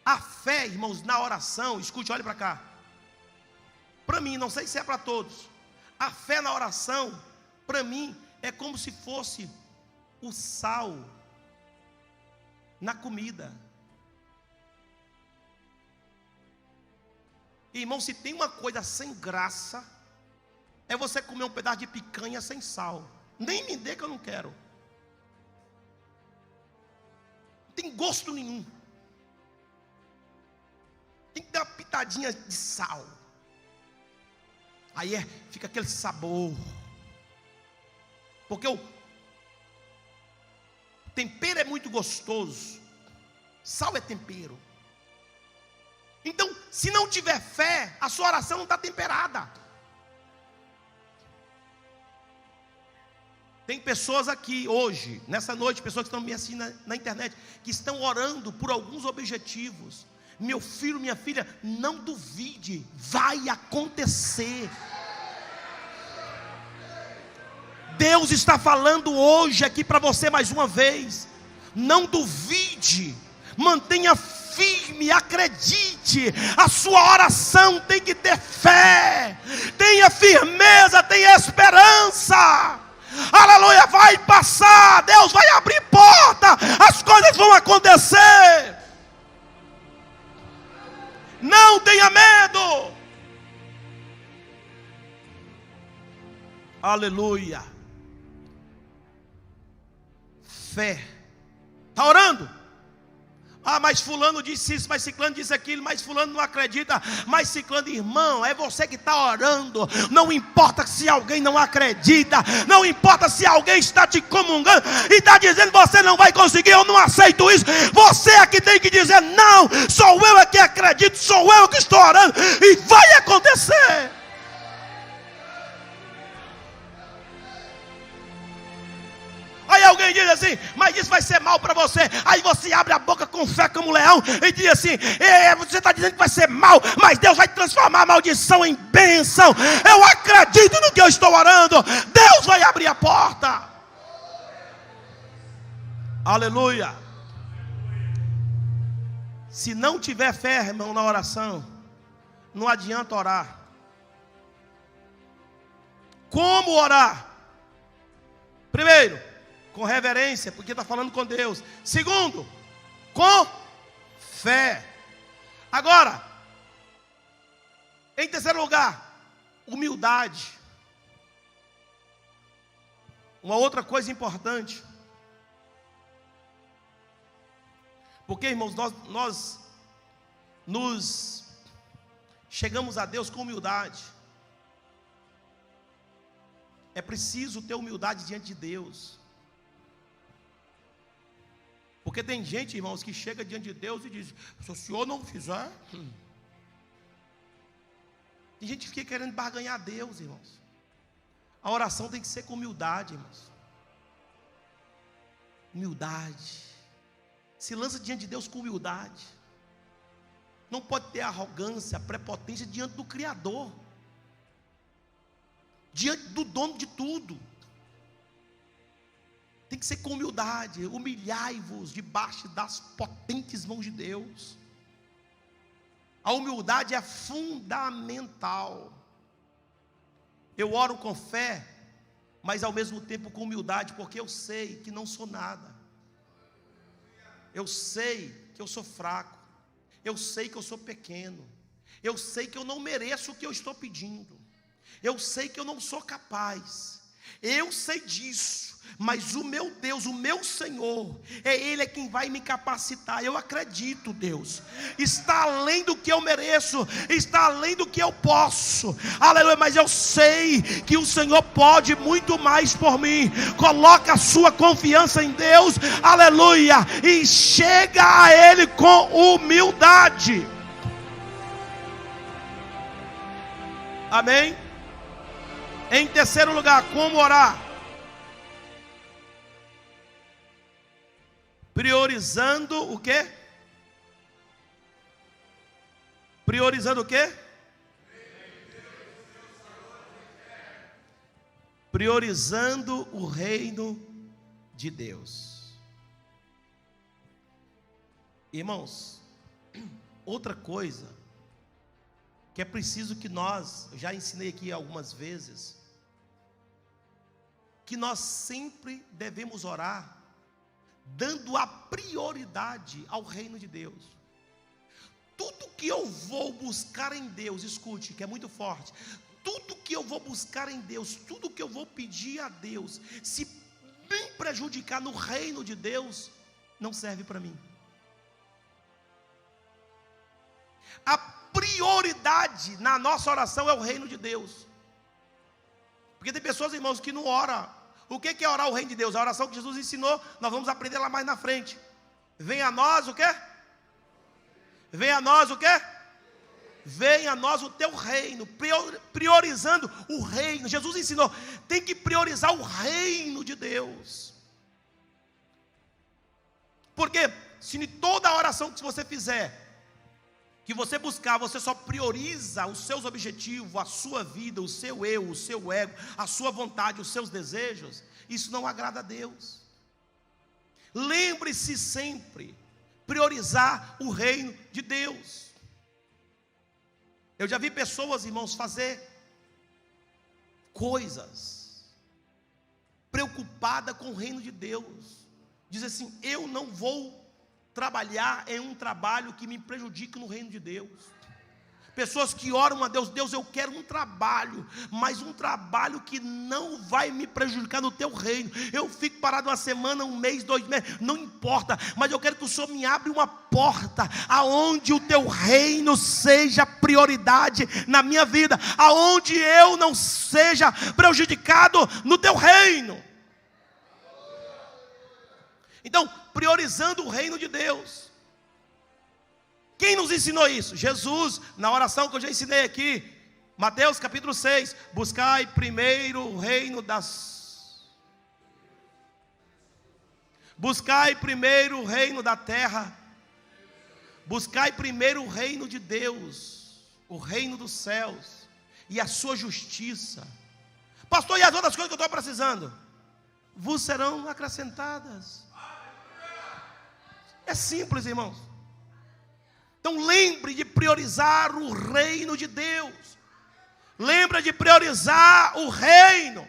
A fé, irmãos, na oração, escute, olhe para cá. Para mim, não sei se é para todos. A fé na oração, para mim, é como se fosse o sal na comida. Irmão, se tem uma coisa sem graça, é você comer um pedaço de picanha sem sal. Nem me dê que eu não quero. Não tem gosto nenhum. Tem que ter uma pitadinha de sal. Aí fica aquele sabor. Porque o tempero é muito gostoso. Sal é tempero. Então, se não tiver fé, a sua oração não está temperada. Tem pessoas aqui hoje, nessa noite, pessoas que estão me assistindo na internet, que estão orando por alguns objetivos. Meu filho, minha filha, não duvide, vai acontecer. Deus está falando hoje aqui para você mais uma vez. Não duvide, mantenha firme, acredite. A sua oração tem que ter fé, tenha firmeza, tenha esperança. Aleluia, vai passar, Deus vai abrir porta, as coisas vão acontecer. Não tenha medo. Aleluia. Fé. Está orando? Ah, mas fulano disse isso, mas ciclano disse aquilo, mas fulano não acredita, mas ciclano, irmão, é você que está orando. Não importa se alguém não acredita, não importa se alguém está te comungando e está dizendo você não vai conseguir, eu não aceito isso. Você é que tem que dizer: não, sou eu que acredito, sou eu que estou orando e vai acontecer. Aí alguém diz assim: mas isso vai ser mal para você. Aí você abre a boca com fé como leão e diz assim: você está dizendo que vai ser mal, mas Deus vai transformar a maldição em bênção. Eu acredito no que eu estou orando. Deus vai abrir a porta. Aleluia. Se não tiver fé, irmão, na oração, não adianta orar. Como orar? Primeiro, com reverência, porque está falando com Deus. Segundo, com fé. Agora, em terceiro lugar, humildade. Uma outra coisa importante. Porque, irmãos, nós nos chegamos a Deus com humildade. É preciso ter humildade diante de Deus. Porque tem gente, irmãos, que chega diante de Deus e diz: se o Senhor não fizer... Tem gente que fica querendo barganhar a Deus, irmãos. A oração tem que ser com humildade, irmãos. Humildade. Se lança diante de Deus com humildade. Não pode ter arrogância, prepotência diante do Criador, diante do dono de tudo. Tem que ser com humildade. Humilhai-vos debaixo das potentes mãos de Deus. A humildade é fundamental. Eu oro com fé, mas ao mesmo tempo com humildade, porque eu sei que não sou nada. Eu sei que eu sou fraco. Eu sei que eu sou pequeno. Eu sei que eu não mereço o que eu estou pedindo. Eu sei que eu não sou capaz. Eu sei disso. Mas o meu Deus, o meu Senhor, Ele é quem vai me capacitar. Eu acredito, Deus. Está além do que eu mereço. Está além do que eu posso. Aleluia, mas eu sei que o Senhor pode muito mais por mim. Coloca a sua confiança em Deus. Aleluia. E chega a Ele com humildade. Amém? Em terceiro lugar, como orar? Priorizando o quê? Priorizando o quê? Priorizando o reino de Deus. Irmãos, outra coisa que é preciso que nós, eu já ensinei aqui algumas vezes, que nós sempre devemos orar dando a prioridade ao reino de Deus. Tudo que eu vou buscar em Deus, escute, que é muito forte. Tudo que eu vou buscar em Deus, tudo que eu vou pedir a Deus, se me prejudicar no reino de Deus, não serve para mim. A prioridade na nossa oração é o reino de Deus. Porque tem pessoas, irmãos, que não oram. O que é orar o reino de Deus? A oração que Jesus ensinou, nós vamos aprender lá mais na frente. Venha a nós o quê? Venha a nós o quê? Venha a nós o teu reino. Priorizando o reino. Jesus ensinou, tem que priorizar o reino de Deus. Porque se em toda oração que você fizer, que você buscar, você só prioriza os seus objetivos, a sua vida, o seu eu, o seu ego, a sua vontade, os seus desejos, isso não agrada a Deus. Lembre-se sempre, priorizar o reino de Deus. Eu já vi pessoas, irmãos, fazer coisas preocupada com o reino de Deus. Diz assim: eu não vou trabalhar em um trabalho que me prejudique no reino de Deus. Pessoas que oram a Deus: Deus, eu quero um trabalho, mas um trabalho que não vai me prejudicar no teu reino. Eu fico parado uma semana, um mês, 2 meses, não importa, mas eu quero que o Senhor me abra uma porta, aonde o teu reino seja prioridade na minha vida, aonde eu não seja prejudicado no teu reino. Então, priorizando o reino de Deus. Quem nos ensinou isso? Jesus, na oração que eu já ensinei aqui, Mateus capítulo 6, buscai primeiro o reino das... Buscai primeiro o reino da terra. Buscai primeiro o reino de Deus, o reino dos céus e a sua justiça. Pastor, e as outras coisas que eu estou precisando? Vos serão acrescentadas. É simples, irmãos. Então lembre de priorizar o reino de Deus. Lembre de priorizar o reino.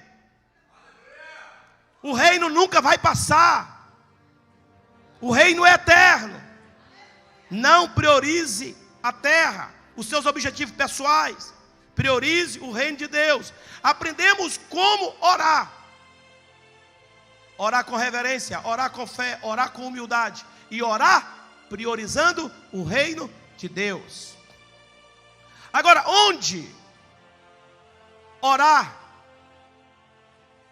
O reino nunca vai passar. O reino é eterno. Não priorize a terra, os seus objetivos pessoais. Priorize o reino de Deus. Aprendemos como orar. Orar com reverência, orar com fé, orar com humildade. E orar priorizando o reino de Deus. Agora, onde orar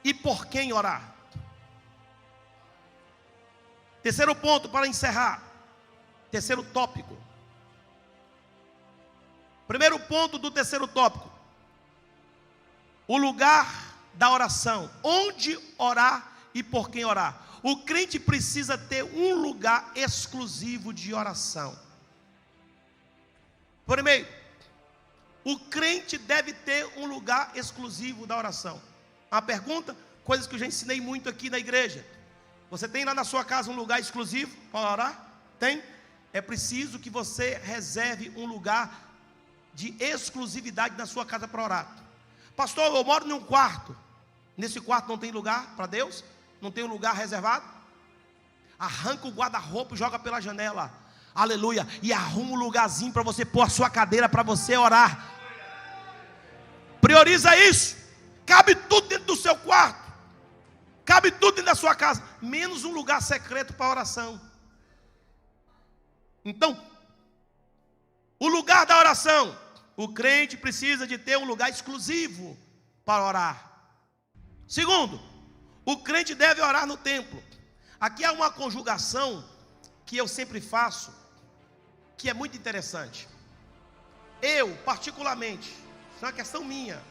e por quem orar? Terceiro ponto para encerrar. Terceiro tópico. Primeiro ponto do terceiro tópico. O lugar da oração. Onde orar e por quem orar. O crente precisa ter um lugar exclusivo de oração. Primeiro, o crente deve ter um lugar exclusivo da oração. Uma pergunta, coisas que eu já ensinei muito aqui na igreja. Você tem lá na sua casa um lugar exclusivo para orar? Tem? É preciso que você reserve um lugar de exclusividade na sua casa para orar. Pastor, eu moro num quarto. Nesse quarto não tem lugar para Deus? Não tem um lugar reservado? Arranca o guarda-roupa e joga pela janela. Aleluia. E arruma um lugarzinho para você pôr a sua cadeira para você orar. Prioriza isso. Cabe tudo dentro do seu quarto. Cabe tudo dentro da sua casa. Menos um lugar secreto para oração. Então, o lugar da oração. O crente precisa de ter um lugar exclusivo para orar. Segundo, o crente deve orar no templo. Aqui há uma conjugação que eu sempre faço, que é muito interessante. Eu, particularmente, isso é uma questão minha,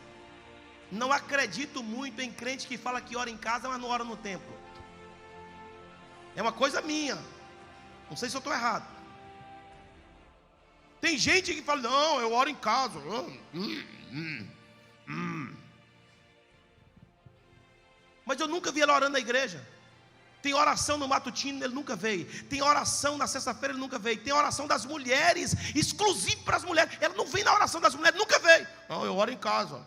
não acredito muito em crente que fala que ora em casa, mas não ora no templo. É uma coisa minha. Não sei se eu estou errado. Tem gente que fala, não, eu oro em casa. Mas eu nunca vi ela orando na igreja. Tem oração no matutino, ele nunca veio. Tem oração na sexta-feira, ele nunca veio. Tem oração das mulheres, exclusivo para as mulheres. Ela não vem na oração das mulheres, nunca veio. Não, eu oro em casa.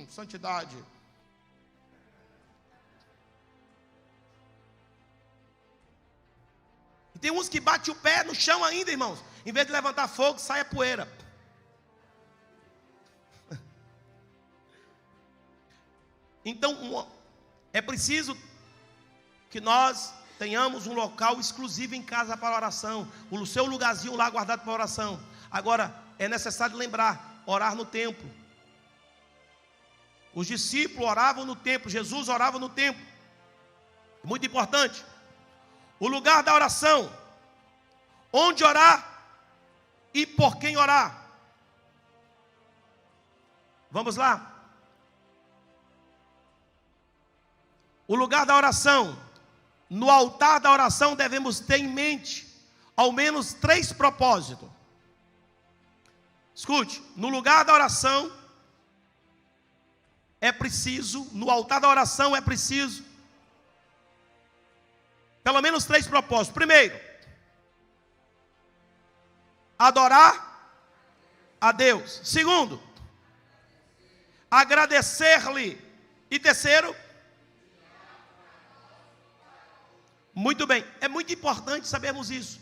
Santidade. E tem uns que batem o pé no chão ainda, irmãos. Em vez de levantar fogo, sai a poeira. Então, é preciso que nós tenhamos um local exclusivo em casa para oração. O seu lugarzinho lá guardado para oração. Agora, é necessário lembrar, orar no templo. Os discípulos oravam no templo, Jesus orava no templo. Muito importante. O lugar da oração. Onde orar e por quem orar. Vamos lá. O lugar da oração. No altar da oração devemos ter em mente ao menos 3 propósitos. Escute, no lugar da oração é preciso, no altar da oração é preciso pelo menos 3 propósitos. Primeiro, adorar a Deus. Segundo, agradecer-lhe. E terceiro, muito bem, é muito importante sabermos isso.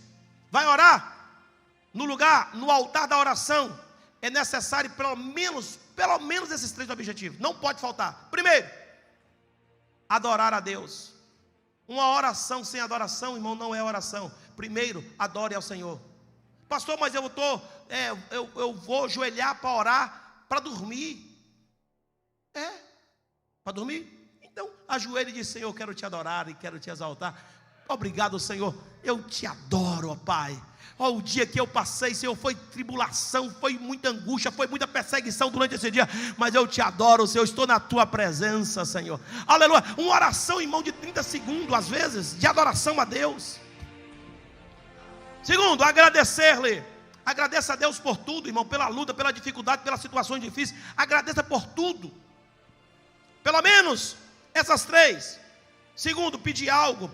Vai orar? No lugar, no altar da oração, é necessário pelo menos esses 3 objetivos. Não pode faltar. Primeiro, adorar a Deus. Uma oração sem adoração, irmão, não é oração. Primeiro, adore ao Senhor. Pastor, mas eu vou ajoelhar para orar, para dormir. Para dormir? Então, ajoelhe e diz, Senhor, eu quero te adorar e quero te exaltar. Obrigado, Senhor. Eu te adoro, ó Pai. Ó, o dia que eu passei, Senhor, foi tribulação, foi muita angústia, foi muita perseguição durante esse dia, mas eu te adoro, Senhor, estou na tua presença, Senhor. Aleluia. Uma oração, irmão, de 30 segundos, às vezes, de adoração a Deus. Segundo, agradecer-lhe. Agradeça a Deus por tudo, irmão, pela luta, pela dificuldade, pelas situações difíceis. Agradeça por tudo. Pelo menos essas três. Segundo, pedir algo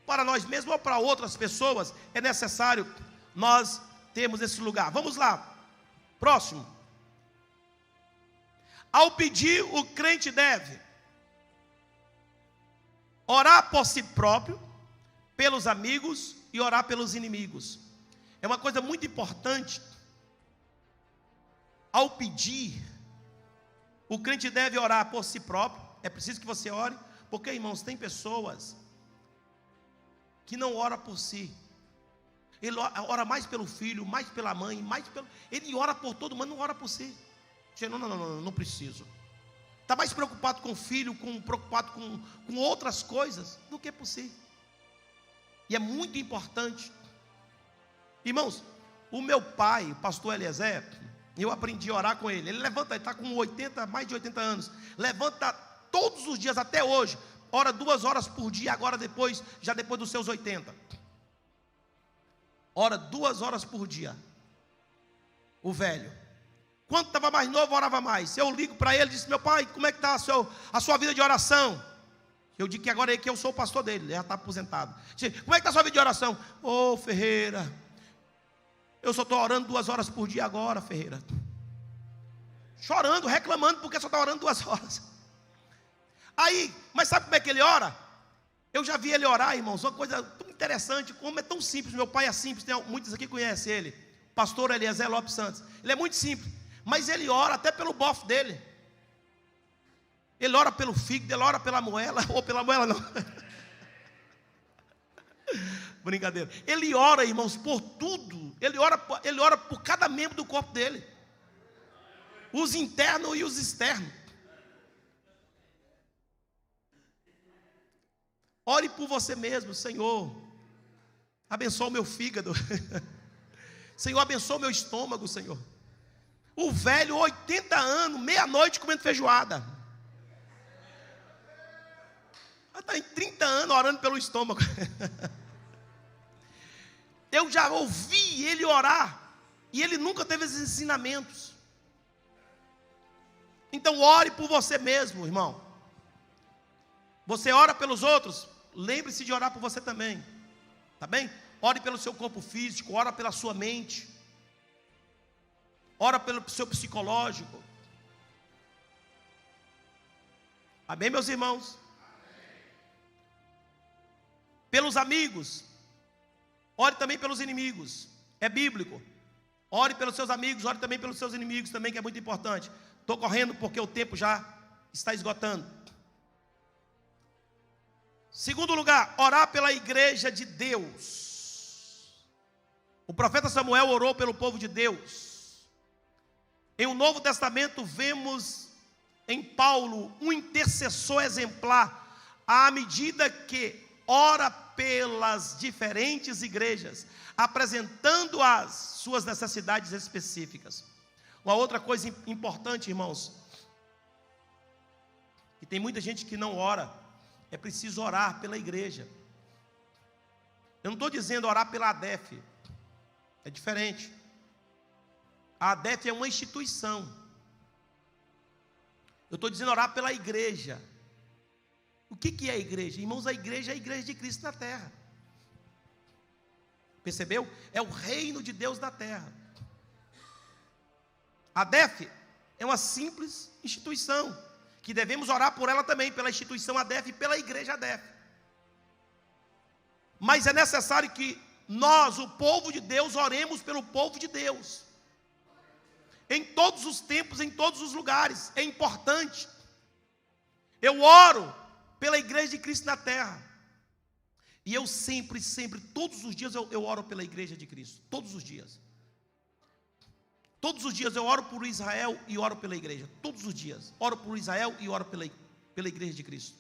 para nós mesmos ou para outras pessoas. É necessário nós termos esse lugar. Vamos lá. Próximo. Ao pedir, o crente deve orar por si próprio, pelos amigos e orar pelos inimigos. É uma coisa muito importante. Ao pedir, o crente deve orar por si próprio. É preciso que você ore, porque, irmãos, tem pessoas que não oram por si. Ele ora mais pelo filho, mais pela mãe, ele ora por todo mundo, não ora por si. Não preciso. Está mais preocupado com o filho, preocupado com outras coisas do que por si. E é muito importante. Irmãos, o meu pai, o pastor Eliezer, eu aprendi a orar com ele. Ele levanta, ele está com mais de 80 anos. Levanta todos os dias até hoje. Ora 2 horas por dia, agora já depois dos seus 80. Ora 2 horas por dia. O velho. Quando estava mais novo, orava mais. Eu ligo para ele e disse: meu pai, como é que está a sua vida de oração? Eu digo que agora é que eu sou o pastor dele, ele já está aposentado. Disse: como é que está a sua vida de oração? Ô Ferreira, eu só estou orando 2 horas por dia agora, Ferreira. Chorando, reclamando, porque só está orando 2 horas. Aí, mas sabe como é que ele ora? Eu já vi ele orar, irmãos, uma coisa tão interessante, como é tão simples. Meu pai é simples, muitos aqui conhecem ele, pastor Eliezer Lopes Santos. Ele é muito simples, mas ele ora até pelo bofe dele. Ele ora pelo fígado, ele ora pela moela, ou pela moela não. Brincadeira. Ele ora, irmãos, por tudo. Ele ora por cada membro do corpo dele. Os internos e os externos. Ore por você mesmo. Senhor, abençoa o meu fígado. Senhor, abençoa o meu estômago, Senhor. O velho, 80 anos, meia-noite comendo feijoada. Está em 30 anos orando pelo estômago. Eu já ouvi ele orar, e ele nunca teve esses ensinamentos. Então ore por você mesmo, irmão. Você ora pelos outros, lembre-se de orar por você também. Tá bem? Ore pelo seu corpo físico, ora pela sua mente. Ora pelo seu psicológico. Amém, meus irmãos? Pelos amigos. Ore também pelos inimigos. É bíblico. Ore pelos seus amigos, ore também pelos seus inimigos também, que é muito importante. Estou correndo porque o tempo já está esgotando. Segundo lugar, orar pela igreja de Deus. O profeta Samuel orou pelo povo de Deus. Em o Novo Testamento vemos em Paulo um intercessor exemplar, à medida que ora pelas diferentes igrejas, apresentando as suas necessidades específicas. Uma outra coisa importante, irmãos, que tem muita gente que não ora, é preciso orar pela igreja. Eu não estou dizendo orar pela ADEF, é diferente. A ADEF é uma instituição. Eu estou dizendo orar pela igreja. O que é a igreja? Irmãos, a igreja é a igreja de Cristo na terra. Percebeu? É o reino de Deus na terra. A ADEF é uma simples instituição, que devemos orar por ela também, pela instituição ADEF e pela igreja ADEF. Mas é necessário que nós, o povo de Deus, oremos pelo povo de Deus. Em todos os tempos, em todos os lugares. É importante. Eu oro pela igreja de Cristo na terra. E eu sempre, todos os dias eu oro pela igreja de Cristo. Todos os dias. Todos os dias eu oro por Israel e oro pela igreja. Todos os dias. Oro por Israel e oro pela igreja de Cristo.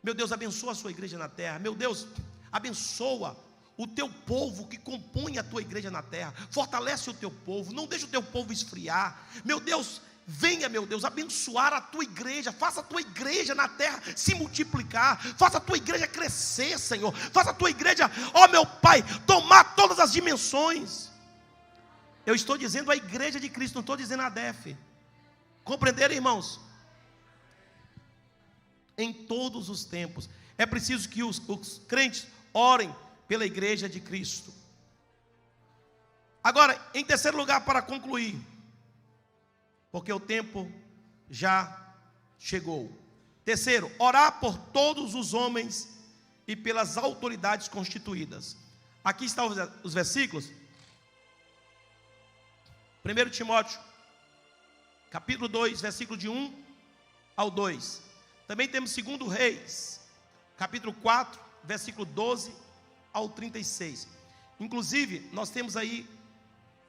Meu Deus, abençoa a sua igreja na terra. Meu Deus, abençoa o teu povo que compõe a tua igreja na terra. Fortalece o teu povo, não deixa o teu povo esfriar. Meu Deus, venha, meu Deus, abençoar a tua igreja. Faça a tua igreja na terra se multiplicar. Faça a tua igreja crescer, Senhor. Faça a tua igreja, ó meu Pai, tomar todas as dimensões. Eu estou dizendo a igreja de Cristo, não estou dizendo a DEF. Compreenderam, irmãos? Em todos os tempos é preciso que os crentes orem pela igreja de Cristo. Agora, em terceiro lugar, para concluir, porque o tempo já chegou. Terceiro, orar por todos os homens e pelas autoridades constituídas. Aqui estão os versículos. 1 Timóteo, capítulo 2, versículo de 1 ao 2. Também temos 2 Reis, capítulo 4, versículo 12 ao 36. Inclusive, nós temos aí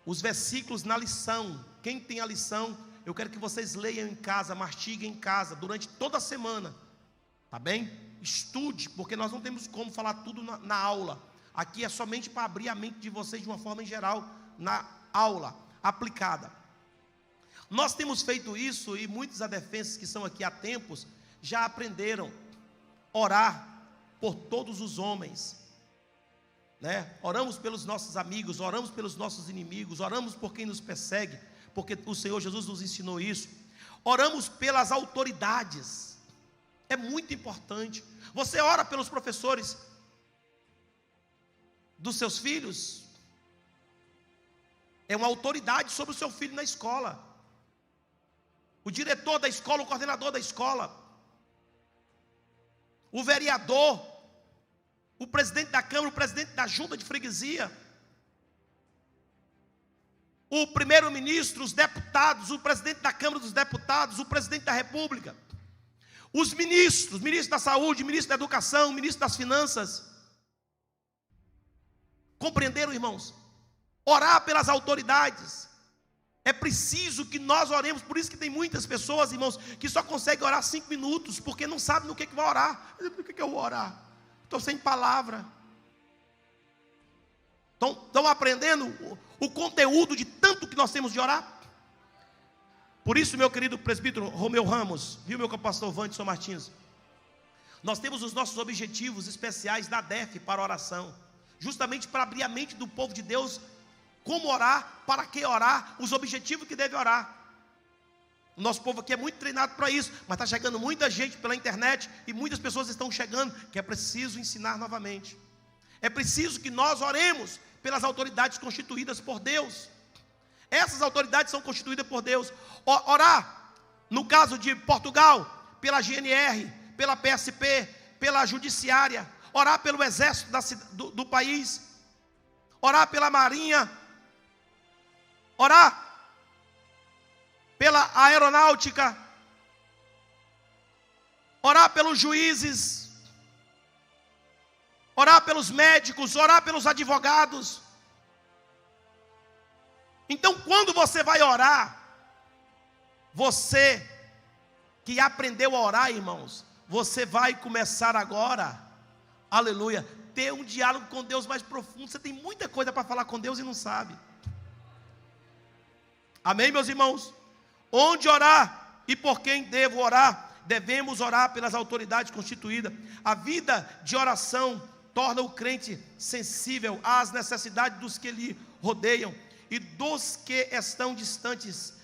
os versículos na lição. Quem tem a lição, eu quero que vocês leiam em casa, mastiguem em casa, durante toda a semana. Tá bem? Estude, porque nós não temos como falar tudo na aula. Aqui é somente para abrir a mente de vocês de uma forma em geral, na aula aplicada. Nós temos feito isso e muitos adefenses que são aqui há tempos já aprenderam orar por todos os homens, né? Oramos pelos nossos amigos, oramos pelos nossos inimigos, oramos por quem nos persegue, porque o Senhor Jesus nos ensinou isso. Oramos pelas autoridades, é muito importante. Você ora pelos professores dos seus filhos, é uma autoridade sobre o seu filho na escola. O diretor da escola, o coordenador da escola, o vereador, o presidente da Câmara, o presidente da junta de freguesia, o primeiro-ministro, os deputados, o presidente da Câmara dos Deputados, o presidente da República, os ministros, ministro da Saúde, ministro da Educação, ministro das Finanças. Compreenderam, irmãos? Orar pelas autoridades. É preciso que nós oremos. Por isso que tem muitas pessoas, irmãos, que só conseguem orar 5 minutos, porque não sabem no que vai orar. Por que eu vou orar? Estou sem palavra. Estão aprendendo o conteúdo de tanto que nós temos de orar? Por isso, meu querido presbítero Romeu Ramos, viu, meu pastor Wanderson Martins, nós temos os nossos objetivos especiais da DEF para oração, justamente para abrir a mente do povo de Deus. Como orar, para que orar, os objetivos que deve orar. O nosso povo aqui é muito treinado para isso, mas está chegando muita gente pela internet, e muitas pessoas estão chegando, que é preciso ensinar novamente. É preciso que nós oremos pelas autoridades constituídas por Deus. Essas autoridades são constituídas por Deus. Orar, no caso de Portugal, pela GNR, pela PSP, pela Judiciária, orar pelo Exército do país, orar pela Marinha, orar pela Aeronáutica, orar pelos juízes, orar pelos médicos, orar pelos advogados. Então, quando você vai orar, você que aprendeu a orar, irmãos, você vai começar agora, aleluia, ter um diálogo com Deus mais profundo. Você tem muita coisa para falar com Deus e não sabe. Amém, meus irmãos? Onde orar e por quem devo orar? Devemos orar pelas autoridades constituídas. A vida de oração torna o crente sensível às necessidades dos que lhe rodeiam e dos que estão distantes,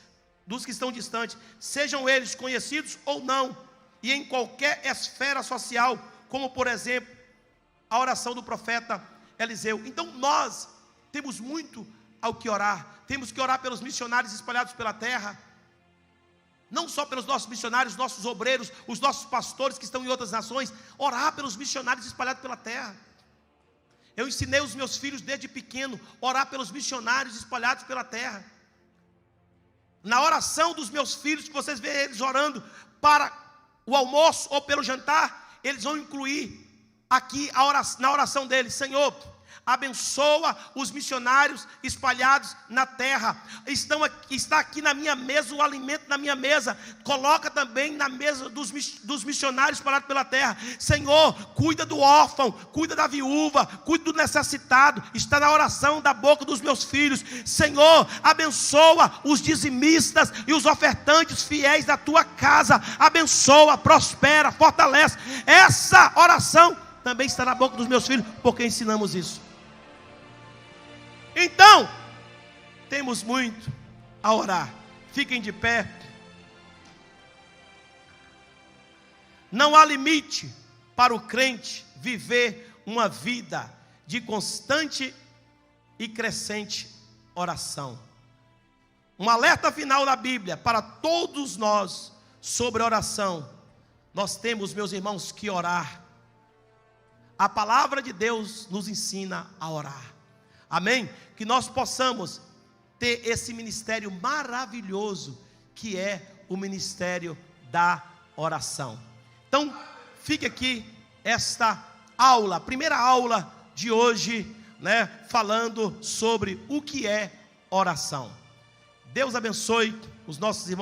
sejam eles conhecidos ou não, e em qualquer esfera social, como por exemplo, a oração do profeta Eliseu. Então nós temos muito ao que orar. Temos que orar pelos missionários espalhados pela terra, não só pelos nossos missionários, nossos obreiros, os nossos pastores que estão em outras nações. Orar pelos missionários espalhados pela terra. Eu ensinei os meus filhos desde pequeno orar pelos missionários espalhados pela terra. Na oração dos meus filhos, que vocês veem eles orando para o almoço ou pelo jantar, eles vão incluir aqui na oração deles: Senhor, Abençoa os missionários espalhados na terra. Está aqui na minha mesa o alimento na minha mesa. Coloca também na mesa dos missionários espalhados pela terra. Senhor, cuida do órfão, cuida da viúva, cuida do necessitado. Está na oração da boca dos meus filhos. Senhor, abençoa os dizimistas e os ofertantes fiéis da tua casa. Abençoa, prospera, fortalece. Essa oração também está na boca dos meus filhos, porque ensinamos isso. Então, temos muito a orar. Fiquem de pé. Não há limite para o crente viver uma vida de constante e crescente oração. Um alerta final da Bíblia para todos nós sobre oração. Nós temos, meus irmãos, que orar. A palavra de Deus nos ensina a orar. Amém? Que nós possamos ter esse ministério maravilhoso que é o ministério da oração. Então, fica aqui esta aula, a primeira aula de hoje, falando sobre o que é oração. Deus abençoe os nossos irmãos.